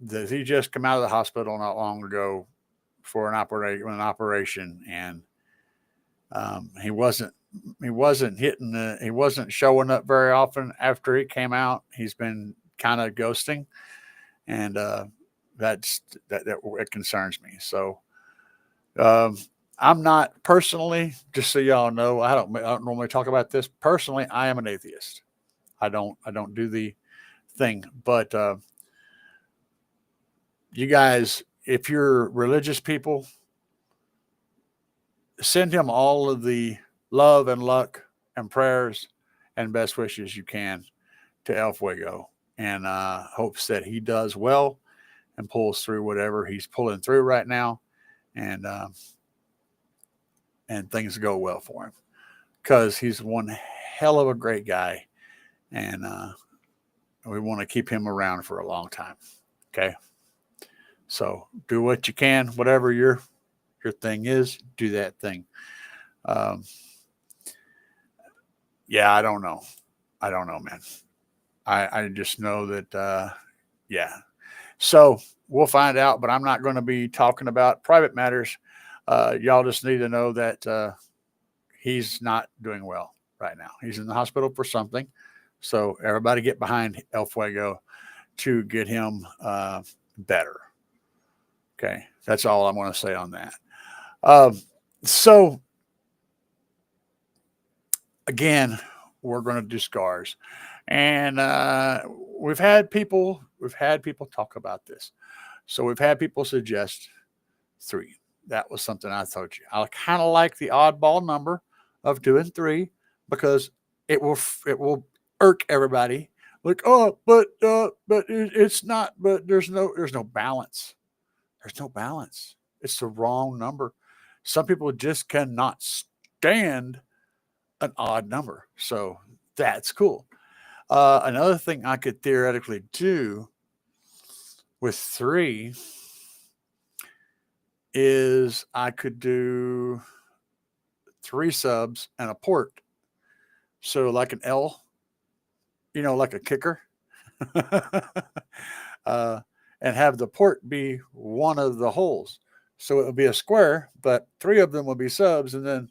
Does he just come out of the hospital not long ago for an operation, and he wasn't showing up very often after he came out. He's been kind of ghosting, and that it concerns me. So um, I'm not personally, just so y'all know, I don't normally talk about this. Personally, I am an atheist. I don't do the thing, but you guys, if you're religious people, send him all of the love and luck and prayers and best wishes you can to El Fuego, and hopes that he does well and pulls through whatever he's pulling through right now, and and things go well for him because he's one hell of a great guy, and we want to keep him around for a long time. Okay, so do what you can, whatever your thing is, do that thing. Um, yeah, I don't know, man. I just know that, yeah. So we'll find out, but I'm not going to be talking about private matters. Y'all just need to know that he's not doing well right now. He's in the hospital for something. So everybody get behind El Fuego to get him better. Okay. That's all I'm going to say on that. Um, so again, we're going to do scars, and we've had people talk about this. So we've had people suggest three. That was something I told you. I kind of like the oddball number of doing three because it will irk everybody. Like, oh, it's not. But there's no balance. There's no balance. It's the wrong number. Some people just cannot stand an odd number. So that's cool. Another thing I could theoretically do with three is I could do three subs and a port. So like an L, like a kicker, uh, and have the port be one of the holes. So it would be a square, but three of them would be subs, and then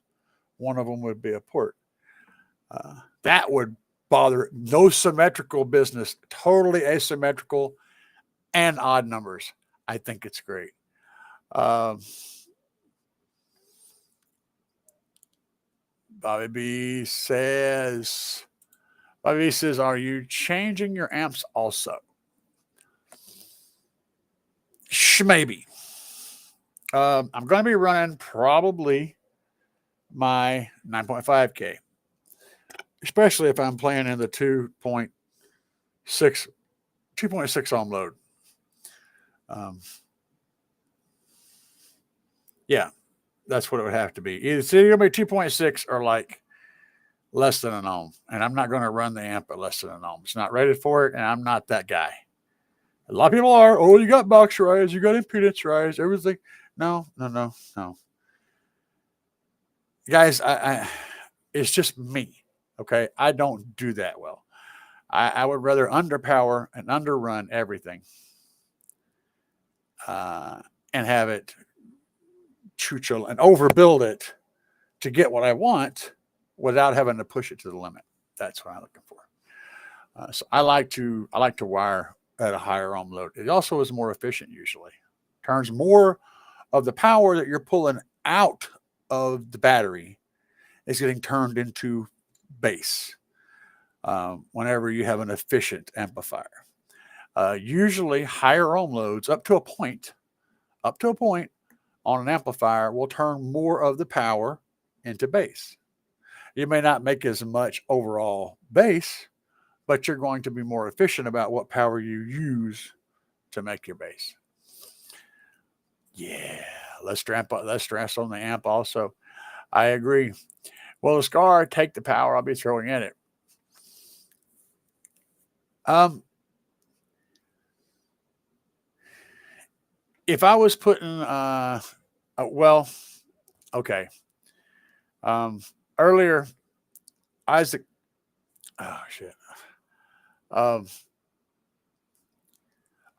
one of them would be a port. That would bother no symmetrical business, totally asymmetrical and odd numbers. I think it's great. Um, Bobby B says, are you changing your amps also? Maybe. I'm going to be running probably my 9.5K, especially if I'm playing in the 2.6 ohm load. Um, yeah, that's what it would have to be. It's either going to be 2.6 or like less than an ohm. And I'm not going to run the amp at less than an ohm. It's not rated for it, and I'm not that guy. A lot of people are. Oh, you got box rise, you got impedance rise, everything. No. Guys, it's just me. Okay, I don't do that well. I would rather underpower and underrun everything, and have it chuchel and overbuild it to get what I want without having to push it to the limit. That's what I'm looking for. So I like to wire at a higher ohm load. It also is more efficient usually. Turns more of the power that you're pulling out of the battery is getting turned into bass whenever you have an efficient amplifier. Usually higher ohm loads up to a point on an amplifier will turn more of the power into bass. You may not make as much overall bass, but you're going to be more efficient about what power you use to make your bass. Yeah, let's stress on the amp also. I agree. Will the Scar take the power I'll be throwing in it? If I was putting, well, okay. Um, Earlier, Isaac, oh shit. Um,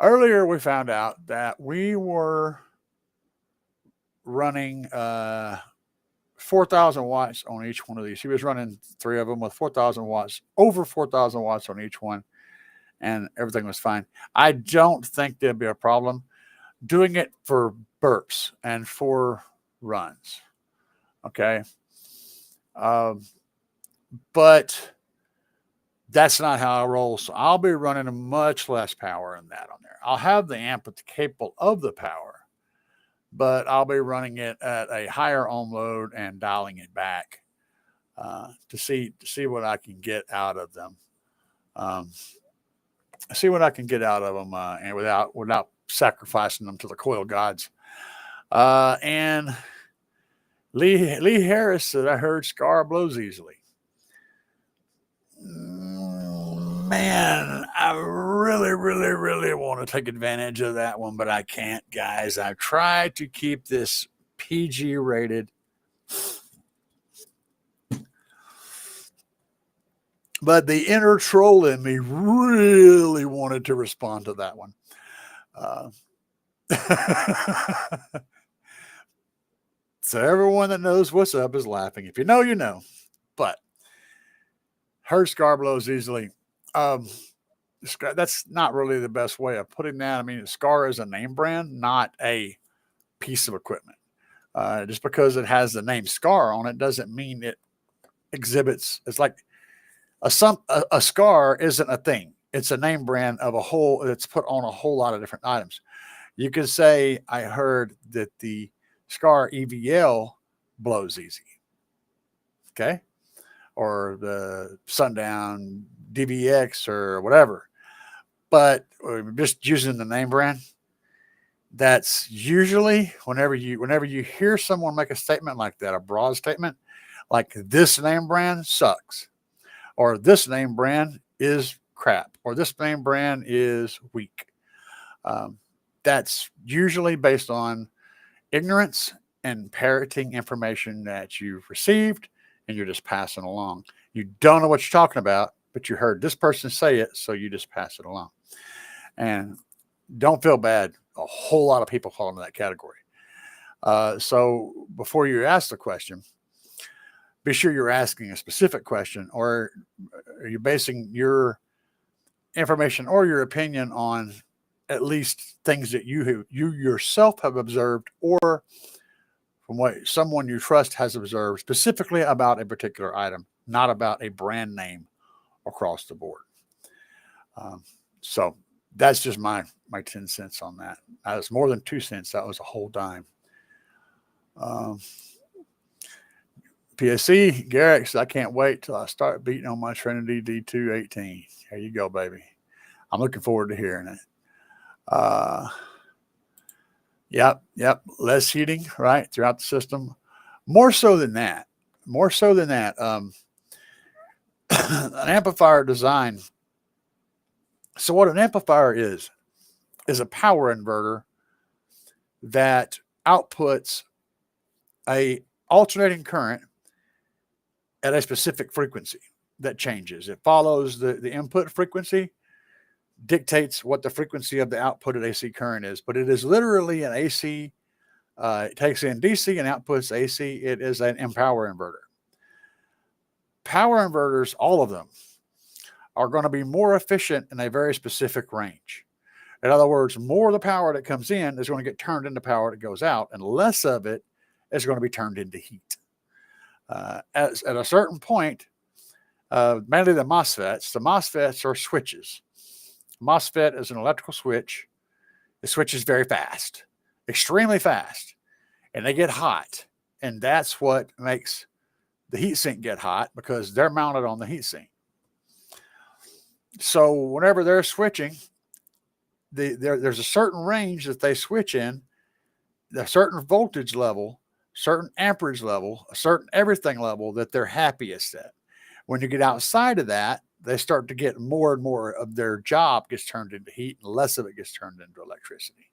Earlier, we found out that we were running 4,000 watts on each one of these. He was running three of them with 4,000 watts, over 4,000 watts on each one, and everything was fine. I don't think there'd be a problem doing it for burps and for runs. Okay. But that's not how I roll. So I'll be running a much less power than that on there. I'll have the amp that's capable of the power, but I'll be running it at a higher ohm load and dialing it back to see what I can get out of them. See what I can get out of them, and without sacrificing them to the coil gods. And Lee Harris said, I heard Scar blows easily. Man, I really, really, really want to take advantage of that one, but I can't, guys. I try to keep this PG rated. But the inner troll in me really wanted to respond to that one. So everyone that knows what's up is laughing. If you know, you know. But her Scar blows easily. That's not really the best way of putting that. I mean, Scar is a name brand, not a piece of equipment. Just because it has the name Scar on it doesn't mean it exhibits. It's like a Scar isn't a thing. It's a name brand of a whole. It's put on a whole lot of different items. You could say, I heard that the Scar EVL blows easy. Okay. Or the Sundown DVX or whatever. But just using the name brand, that's usually whenever you hear someone make a statement like that, a broad statement, like this name brand sucks, or this name brand is crap, or this name brand is weak. That's usually based on ignorance and parroting information that you've received and you're just passing along. You don't know what you're talking about, but you heard this person say it, so you just pass it along. And don't feel bad. A whole lot of people fall into that category. So before you ask the question, be sure you're asking a specific question, or are you basing your information or your opinion on at least things that you yourself have observed, or from what someone you trust has observed specifically about a particular item, not about a brand name across the board. So that's just my 10 cents on that. That was more than 2 cents. That was a whole dime. PSC, Garrick says, I can't wait till I start beating on my Trinity D218. There you go, baby. I'm looking forward to hearing it. Yep. Less heating, right, throughout the system. More so than that. An amplifier design. So what an amplifier is a power inverter that outputs a alternating current at a specific frequency that changes. It follows the input frequency, dictates what the frequency of the outputted AC current is, but it is literally an AC. It takes in DC and outputs AC. It is an power inverter. Power inverters, all of them, are going to be more efficient in a very specific range. In other words, more of the power that comes in is going to get turned into power that goes out, and less of it is going to be turned into heat. At a certain point, mainly the MOSFETs are switches. MOSFET is an electrical switch. It switches very fast, extremely fast, and they get hot. And that's what makes the heatsink get hot, because they're mounted on the heatsink. So whenever they're switching, there's a certain range that they switch in, a certain voltage level, certain amperage level, a certain everything level that they're happiest at. When you get outside of that, they start to get more and more of their job gets turned into heat, and less of it gets turned into electricity.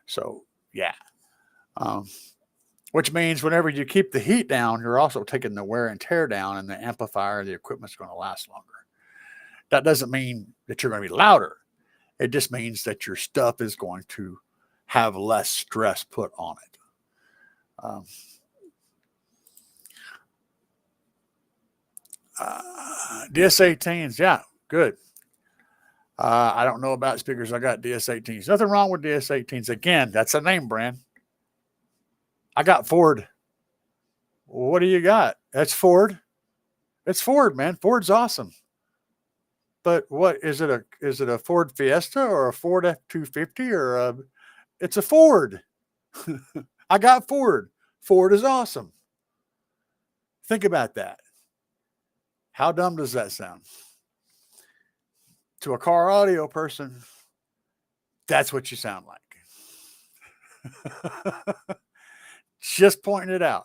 So, yeah. Which means whenever you keep the heat down, you're also taking the wear and tear down, and the amplifier, the equipment's going to last longer. That doesn't mean that you're going to be louder. It just means that your stuff is going to have less stress put on it. DS18s, yeah, good. I don't know about speakers. I got DS18s. Nothing wrong with DS18s. Again, that's a name brand. I got Ford. What do you got? That's Ford. It's Ford, man. Ford's awesome. But what is it? Is it a Ford Fiesta or a Ford F-250 or a? It's a Ford. I got Ford. Ford is awesome. Think about that. How dumb does that sound? To a car audio person, that's what you sound like. Just pointing it out.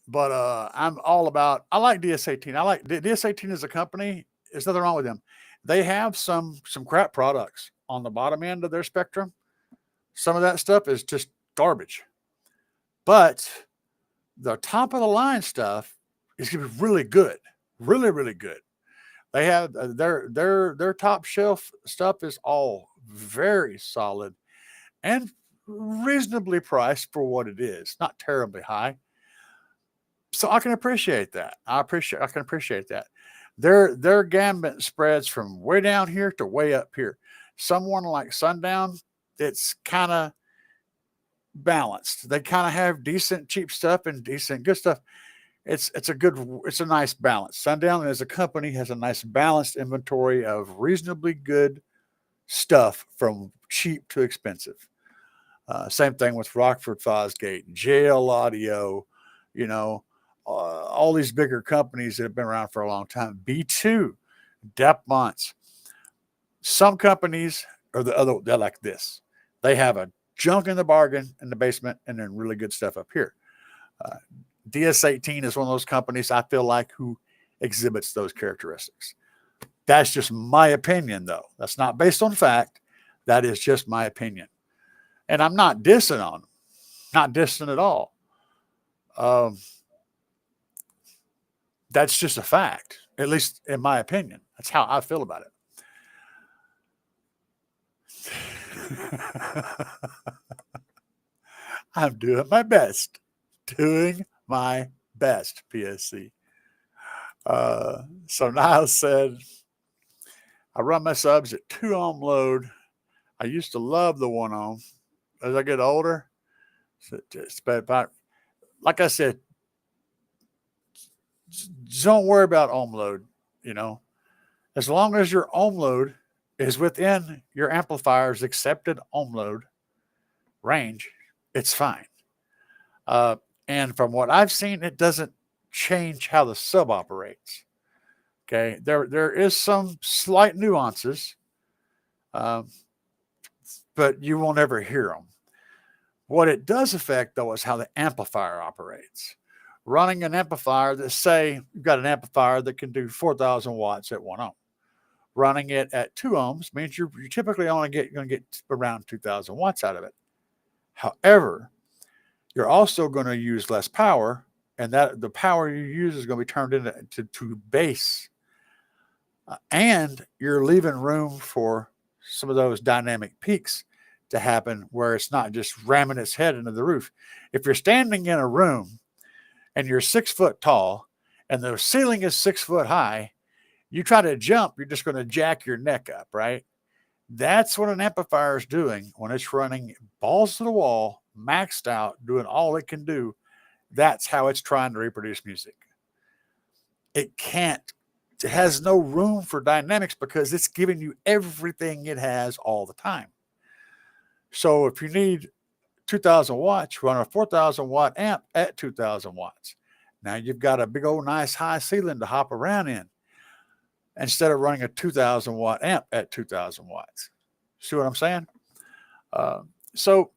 But I'm all about, I like DS18. I like DS18 as a company. There's nothing wrong with them. They have some crap products on the bottom end of their spectrum. Some of that stuff is just garbage. But the top of the line stuff is going to be really good. Really, really good. They have their top shelf stuff is all very solid and reasonably priced for what it is. Not terribly high. So I can appreciate that. I can appreciate that. Their gambit spreads from way down here to way up here. Someone like Sundown, it's kind of balanced. They kind of have decent cheap stuff and decent good stuff. It's a nice balance. Sundown as a company has a nice balanced inventory of reasonably good stuff from cheap to expensive. Same thing with Rockford Fosgate, JL Audio, all these bigger companies that have been around for a long time. B2, Depmonts. Some companies are they're like this. They have a junk in the bargain in the basement and then really good stuff up here. DS18 is one of those companies I feel like who exhibits those characteristics. That's just my opinion, though. That's not based on fact. That is just my opinion. And I'm not dissing on them. Not dissing at all. That's just a fact, at least in my opinion. That's how I feel about it. I'm doing my best. Doing my best, PSC. So Niles said, I run my subs at 2 ohm load. I used to love the 1 ohm. As I get older, like I said, don't worry about ohm load. As long as your ohm load is within your amplifier's accepted ohm load range, it's fine. And from what I've seen, it doesn't change how the sub operates. Okay, there is some slight nuances, but you won't ever hear them. What it does affect, though, is how the amplifier operates. Running an amplifier that, say, you've got an amplifier that can do 4,000 watts at 1 ohm. Running it at 2 ohms means you're typically only going to get around 2,000 watts out of it. However, you're also going to use less power, and that the power you use is going to be turned into bass. And you're leaving room for some of those dynamic peaks to happen where it's not just ramming its head into the roof. If you're standing in a room and you're 6 foot tall and the ceiling is 6 foot high, you try to jump, you're just going to jack your neck up, right? That's what an amplifier is doing when it's running balls to the wall, maxed out, doing all it can do. That's how it's trying to reproduce music. It can't, it has no room for dynamics because it's giving you everything it has all the time. So if you need 2,000 watts, run a 4,000 watt amp at 2,000 watts. Now you've got a big old nice high ceiling to hop around in instead of running a 2,000 watt amp at 2,000 watts. See what I'm saying? So,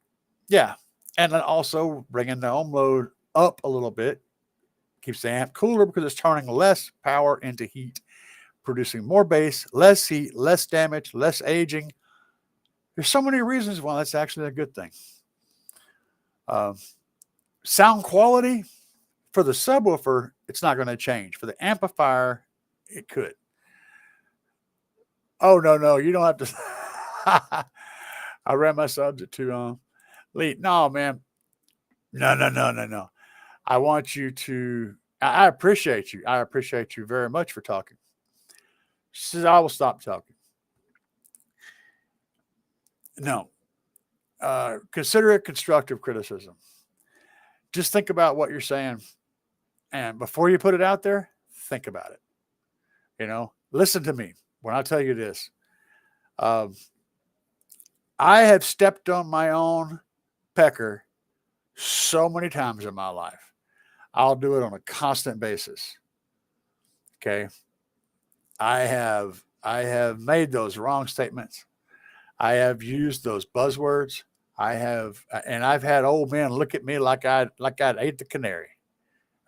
yeah. And then also bringing the ohm load up a little bit keeps the amp cooler because it's turning less power into heat, producing more bass, less heat, less damage, less aging. There's so many reasons why that's actually a good thing. Sound quality for the subwoofer, it's not going to change. For the amplifier, it could. Oh, no, you don't have to. I ran my subs at 2 ohm. Lee, no, man. No. I want you to, I appreciate you. I appreciate you very much for talking. She says, I will stop talking. No. Consider it constructive criticism. Just think about what you're saying. And before you put it out there, think about it. You know, listen to me when I tell you this. I have stepped on my own pecker so many times in my life. I'll do it on a constant basis. Okay. I have made those wrong statements. I have used those buzzwords. And I've had old men look at me like I'd ate the canary,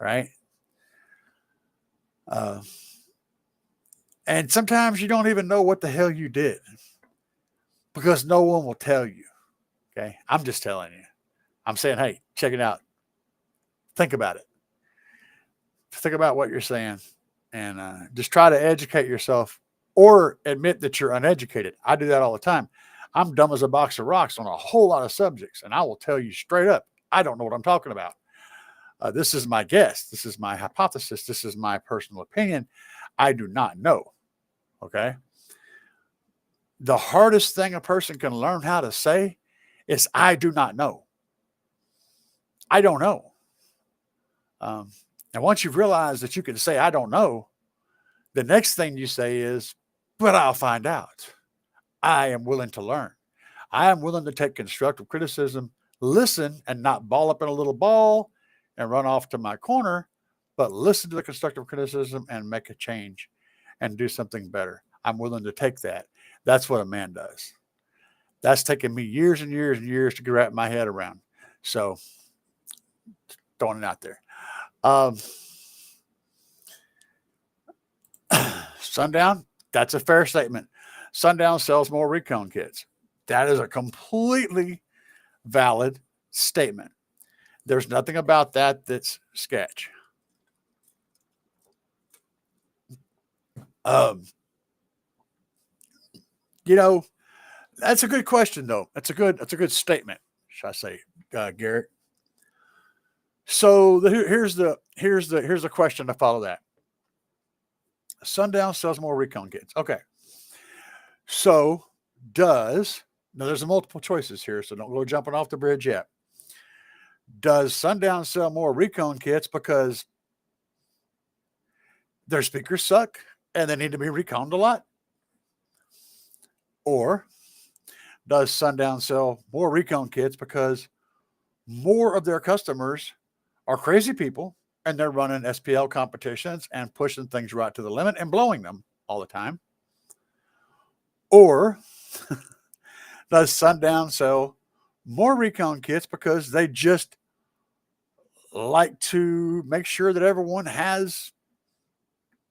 right? And sometimes you don't even know what the hell you did because no one will tell you. Okay, I'm just telling you. I'm saying, hey, check it out. Think about it. Think about what you're saying, and just try to educate yourself, or admit that you're uneducated. I do that all the time. I'm dumb as a box of rocks on a whole lot of subjects, and I will tell you straight up, I don't know what I'm talking about. This is my guess. This is my hypothesis. This is my personal opinion. I do not know. Okay. The hardest thing a person can learn how to say is, I do not know. I don't know. And once you've realized that you can say, I don't know, the next thing you say is, but I'll find out. I am willing to learn. I am willing to take constructive criticism, listen, and not ball up in a little ball and run off to my corner, but listen to the constructive criticism and make a change and do something better. I'm willing to take that. That's what a man does. That's taken me years and years and years to wrap my head around. So, throwing it out there. Sundown, that's a fair statement. Sundown sells more recon kits. That is a completely valid statement. There's nothing about that that's sketch. You know, that's a good question, though. That's a good statement, should I say, Garrett? So here's the question to follow that. Sundown sells more recon kits. Okay. So now there's multiple choices here, so don't go jumping off the bridge yet. Does Sundown sell more recon kits because their speakers suck and they need to be reconned a lot? Or does Sundown sell more recon kits because more of their customers are crazy people and they're running SPL competitions and pushing things right to the limit and blowing them all the time? Or does Sundown sell more recon kits because they just like to make sure that everyone has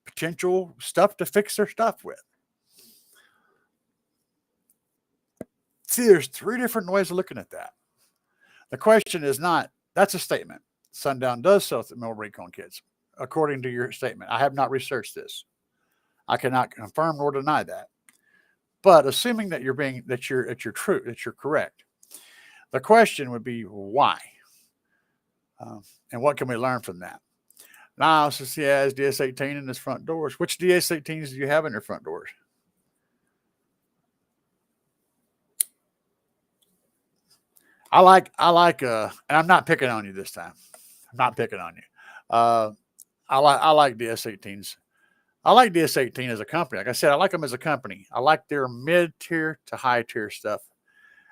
potential stuff to fix their stuff with? See, there's 3 different ways of looking at that. The question is not, that's a statement. Sundown does sell more recon kits, according to your statement. I have not researched this. I cannot confirm nor deny that. But assuming that you're correct, the question would be why, and what can we learn from that? Now, since he has DS18 in his front doors, which DS18s do you have in your front doors? and I'm not picking on you this time. I'm not picking on you. Uh, I like DS18s. I like DS18 as a company. Like I said, I like them as a company. I like their mid tier to high tier stuff.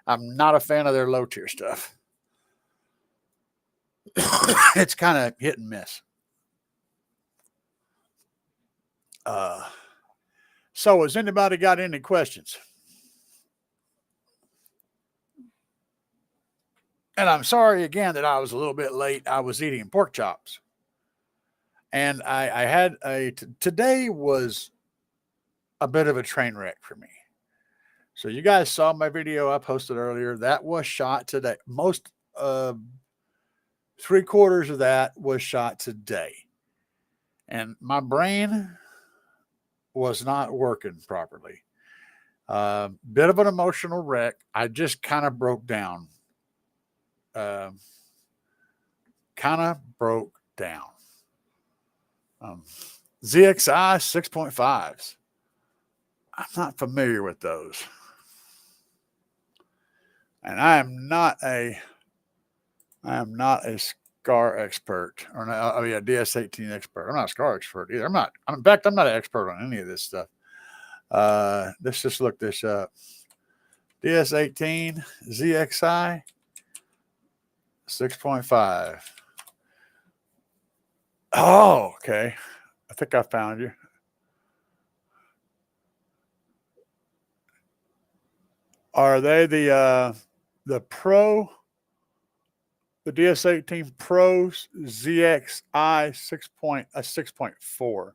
I'm not a fan of their low tier stuff. It's kind of hit and miss. Uh, so, has anybody got any questions? And I'm sorry again that I was a little bit late. I was eating pork chops, and I had today was a bit of a train wreck for me. So you guys saw my video I posted earlier. That was shot today. Most 3/4 of that was shot today, and my brain was not working properly. Bit of an emotional wreck. I just kind of broke down. Uh, kind of broke down. Um, ZXI 6.5s. I'm not familiar with those. And I am not a SCAR expert or a DS18 expert. I'm not a SCAR expert either. In fact, I'm not an expert on any of this stuff. Let's just look this up. DS18 ZXI 6.5. Oh, okay. I think I found you. Are they the Pro, the DS18 Pro ZXI 6.4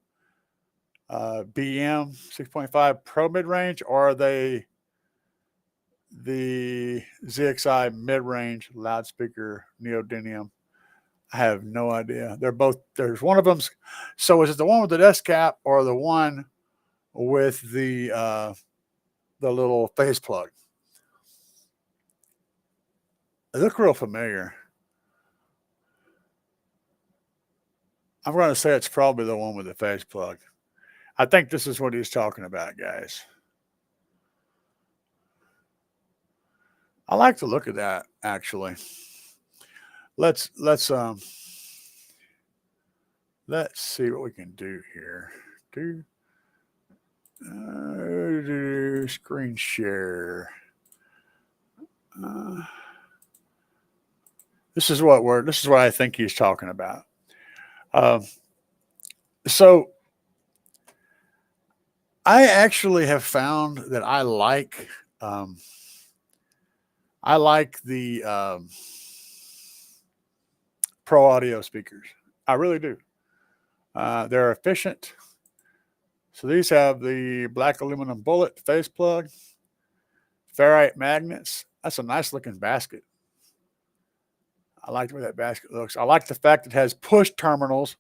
BM 6.5 Pro mid range, or are they the ZXI mid range loudspeaker neodymium? I have no idea. They're both. There's one of them. So is it the one with the desk cap or the one with the little face plug? They look real familiar. I'm going to say it's probably the one with the face plug. I think this is what he's talking about, guys. I like to look at that actually. Let's see what we can do here. Do screen share. This is what I think he's talking about. So I actually have found that I like the Pro Audio speakers. I really do. They're efficient. So these have the black aluminum bullet face plug, ferrite magnets. That's a nice looking basket. I like the way that basket looks. I like the fact it has push terminals.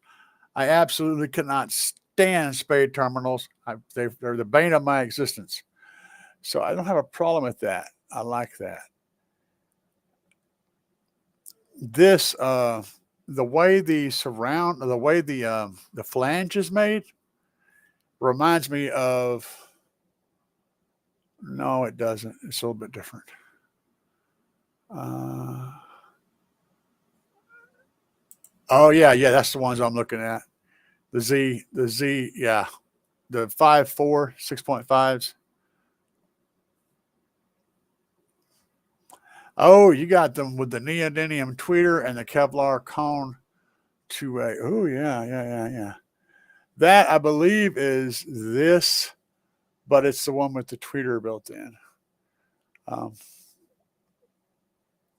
I absolutely cannot stand spade terminals. They're the bane of my existence. So I don't have a problem with that. I like that. This the way the flange is made reminds me of. No, it doesn't. It's a little bit different. Oh yeah, that's the ones I'm looking at. The Z, yeah, the 5.4 6.5s. Oh, you got them with the neodymium tweeter and the Kevlar cone to a. Oh yeah. That I believe is this, but it's the one with the tweeter built in.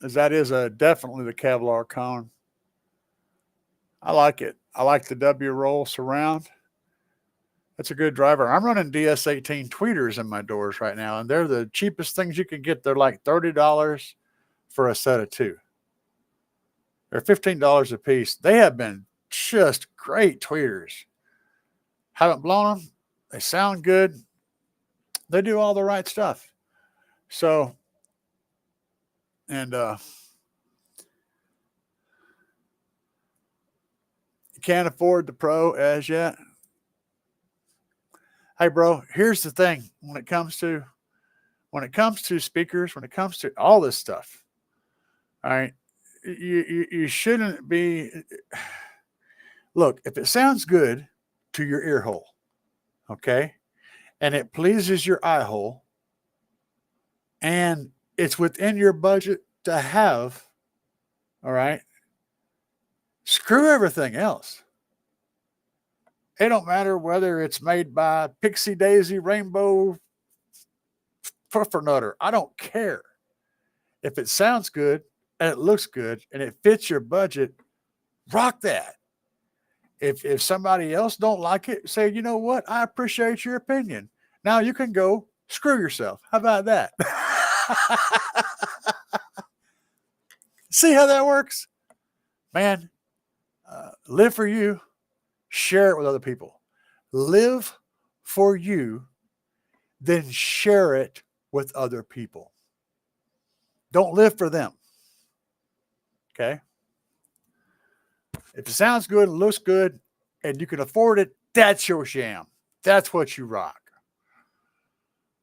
As that is definitely the Kevlar cone. I like it. I like the W roll surround. That's a good driver. I'm running DS18 tweeters in my doors right now, and they're the cheapest things you can get. They're like $30 for a set of two. They're $15 a piece. They have been just great tweeters. Haven't blown them. They sound good. They do all the right stuff. So, and Can't afford the Pro as yet. Hey, bro, here's the thing when it comes to speakers, when it comes to all this stuff, all right, you shouldn't be. Look, if it sounds good to your ear hole, okay, and it pleases your eye hole, and it's within your budget to have, all right, screw everything else. It don't matter whether it's made by Pixie Daisy Rainbow Puffernutter. I don't care. If it sounds good and it looks good and it fits your budget, rock that. If somebody else don't like it, say, you know what? I appreciate your opinion. Now you can go screw yourself. How about that? See how that works? Man, live for you, share it with other people. Live for you, then share it with other people. Don't live for them. Okay? If it sounds good and looks good and you can afford it, that's your sham. That's what you rock.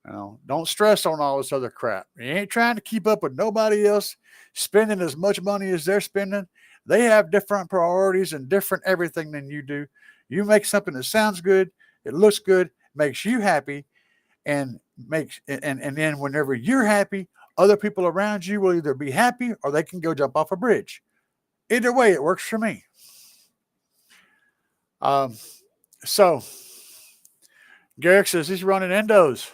You know, don't stress on all this other crap. You ain't trying to keep up with nobody else spending as much money as they're spending. They have different priorities and different everything than you do. You make something that sounds good, it looks good, makes you happy, and then whenever you're happy, other people around you will either be happy or they can go jump off a bridge. Either way, it works for me. So Garrick says he's running endos.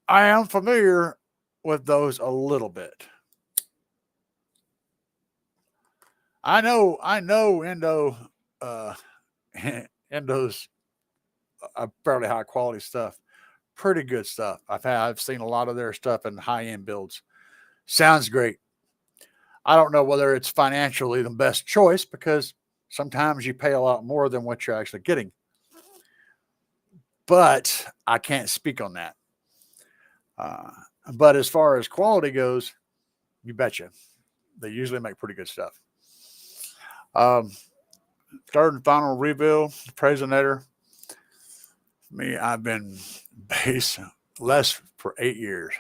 I am familiar with those a little bit. I know endos fairly high quality stuff, pretty good stuff. I've seen a lot of their stuff in high end builds. Sounds great. I don't know whether it's financially the best choice because sometimes you pay a lot more than what you're actually getting. But I can't speak on that. But as far as quality goes, you betcha. They usually make pretty good stuff. Third and final reveal, Presonator. Me, I've been baseless for 8 years.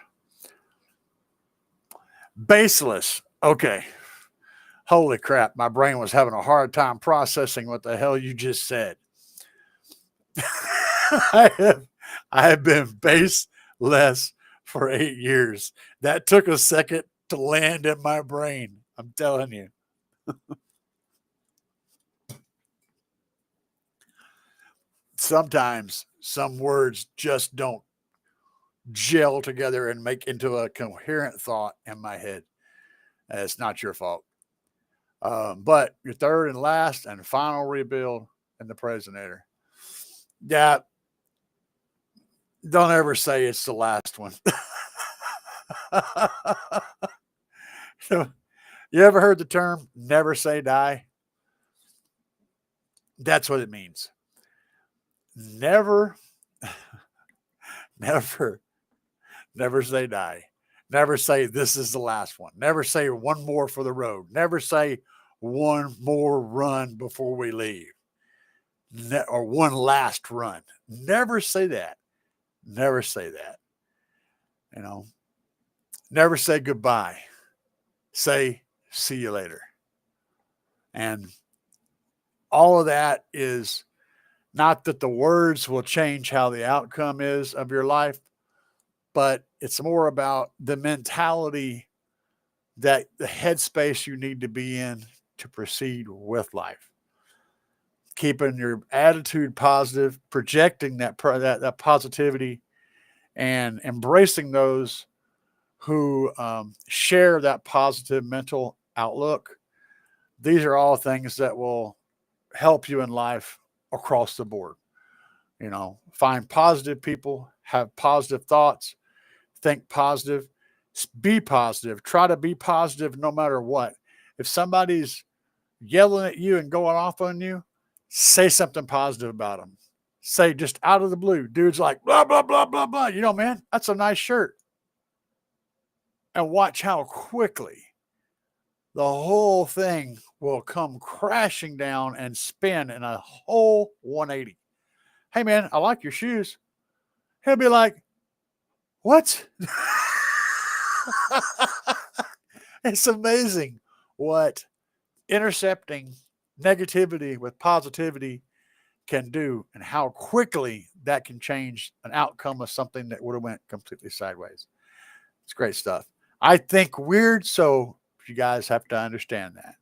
Baseless. Okay. Holy crap. My brain was having a hard time processing what the hell you just said. I have been baseless for 8 years. That took a second to land in my brain. I'm telling you. Sometimes some words just don't gel together and make into a coherent thought in my head. It's not your fault. But your third and last and final rebuild in the Presonator. Yeah. Don't ever say it's the last one. You ever heard the term never say die? That's what it means. Never say die. Never say this is the last one. Never say one more for the road. Never say one more run before we leave. Or one last run. Never say that. Never say that. You know, never say goodbye. Say see you later. And all of that is not that the words will change how the outcome is of your life, but it's more about the mentality, that the headspace you need to be in to proceed with life. Keeping your attitude positive, projecting that positivity, and embracing those who share that positive mental outlook. These are all things that will help you in life across the board. You know, find positive people, have positive thoughts, think positive, be positive, try to be positive no matter what. If somebody's yelling at you and going off on you, say something positive about them. Say just out of the blue, dude's like, blah, blah, blah, blah, blah. You know, man, that's a nice shirt. And watch how quickly the whole thing will come crashing down and spin in a whole 180. Hey, man, I like your shoes. He'll be like, what? It's amazing what intercepting negativity with positivity can do and how quickly that can change an outcome of something that would have went completely sideways. It's great stuff. I think weird, so you guys have to understand that.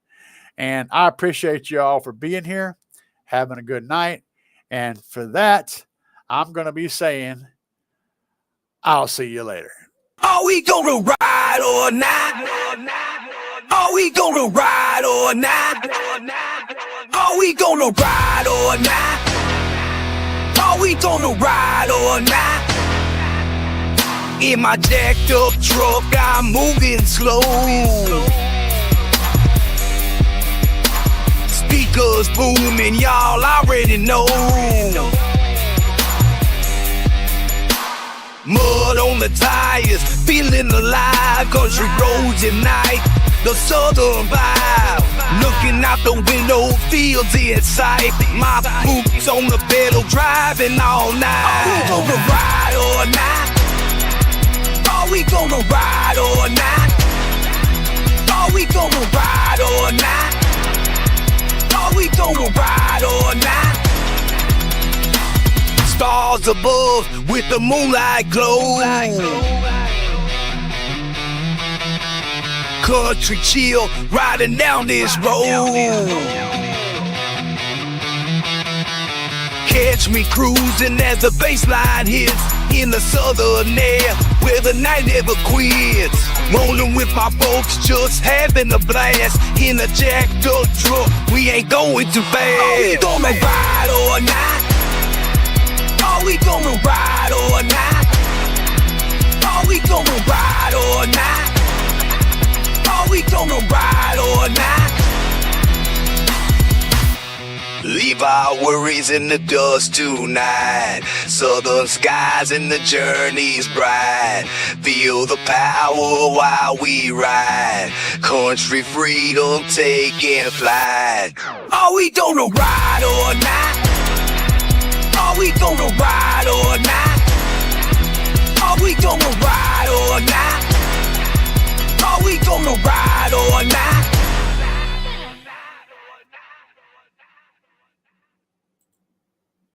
And I appreciate you all for being here, having a good night. And for that, I'm going to be saying, I'll see you later. Are we gonna ride or not? Are we gonna ride or not? Are we gonna ride or not? Are we gonna ride or not? In my jacked up truck, I'm moving slow. Speakers booming, y'all already know. Mud on the tires, feeling alive. Country roads at night, the southern vibe. Looking out the window, fields in sight. My boots on the pedal, driving all night. Are we gonna ride or not? Are we gonna ride or not? Are we gonna ride or not? Are we gonna ride or not? Stars above with the moonlight glow. Country chill, riding down this road. Catch me cruising as the bassline hits in the southern air, where the night never quits. Rolling with my folks, just having a blast in a jacked up truck. We ain't going too fast. Are we gonna ride or not? Are we gonna ride or not? Are we gonna ride or not? Are we gonna ride or not? Leave our worries in the dust tonight. Southern skies and the journey's bright. Feel the power while we ride. Country freedom taking flight. Are we gonna ride or not? Are we gonna ride or not? Are we gonna ride or not? Are we gonna ride or not?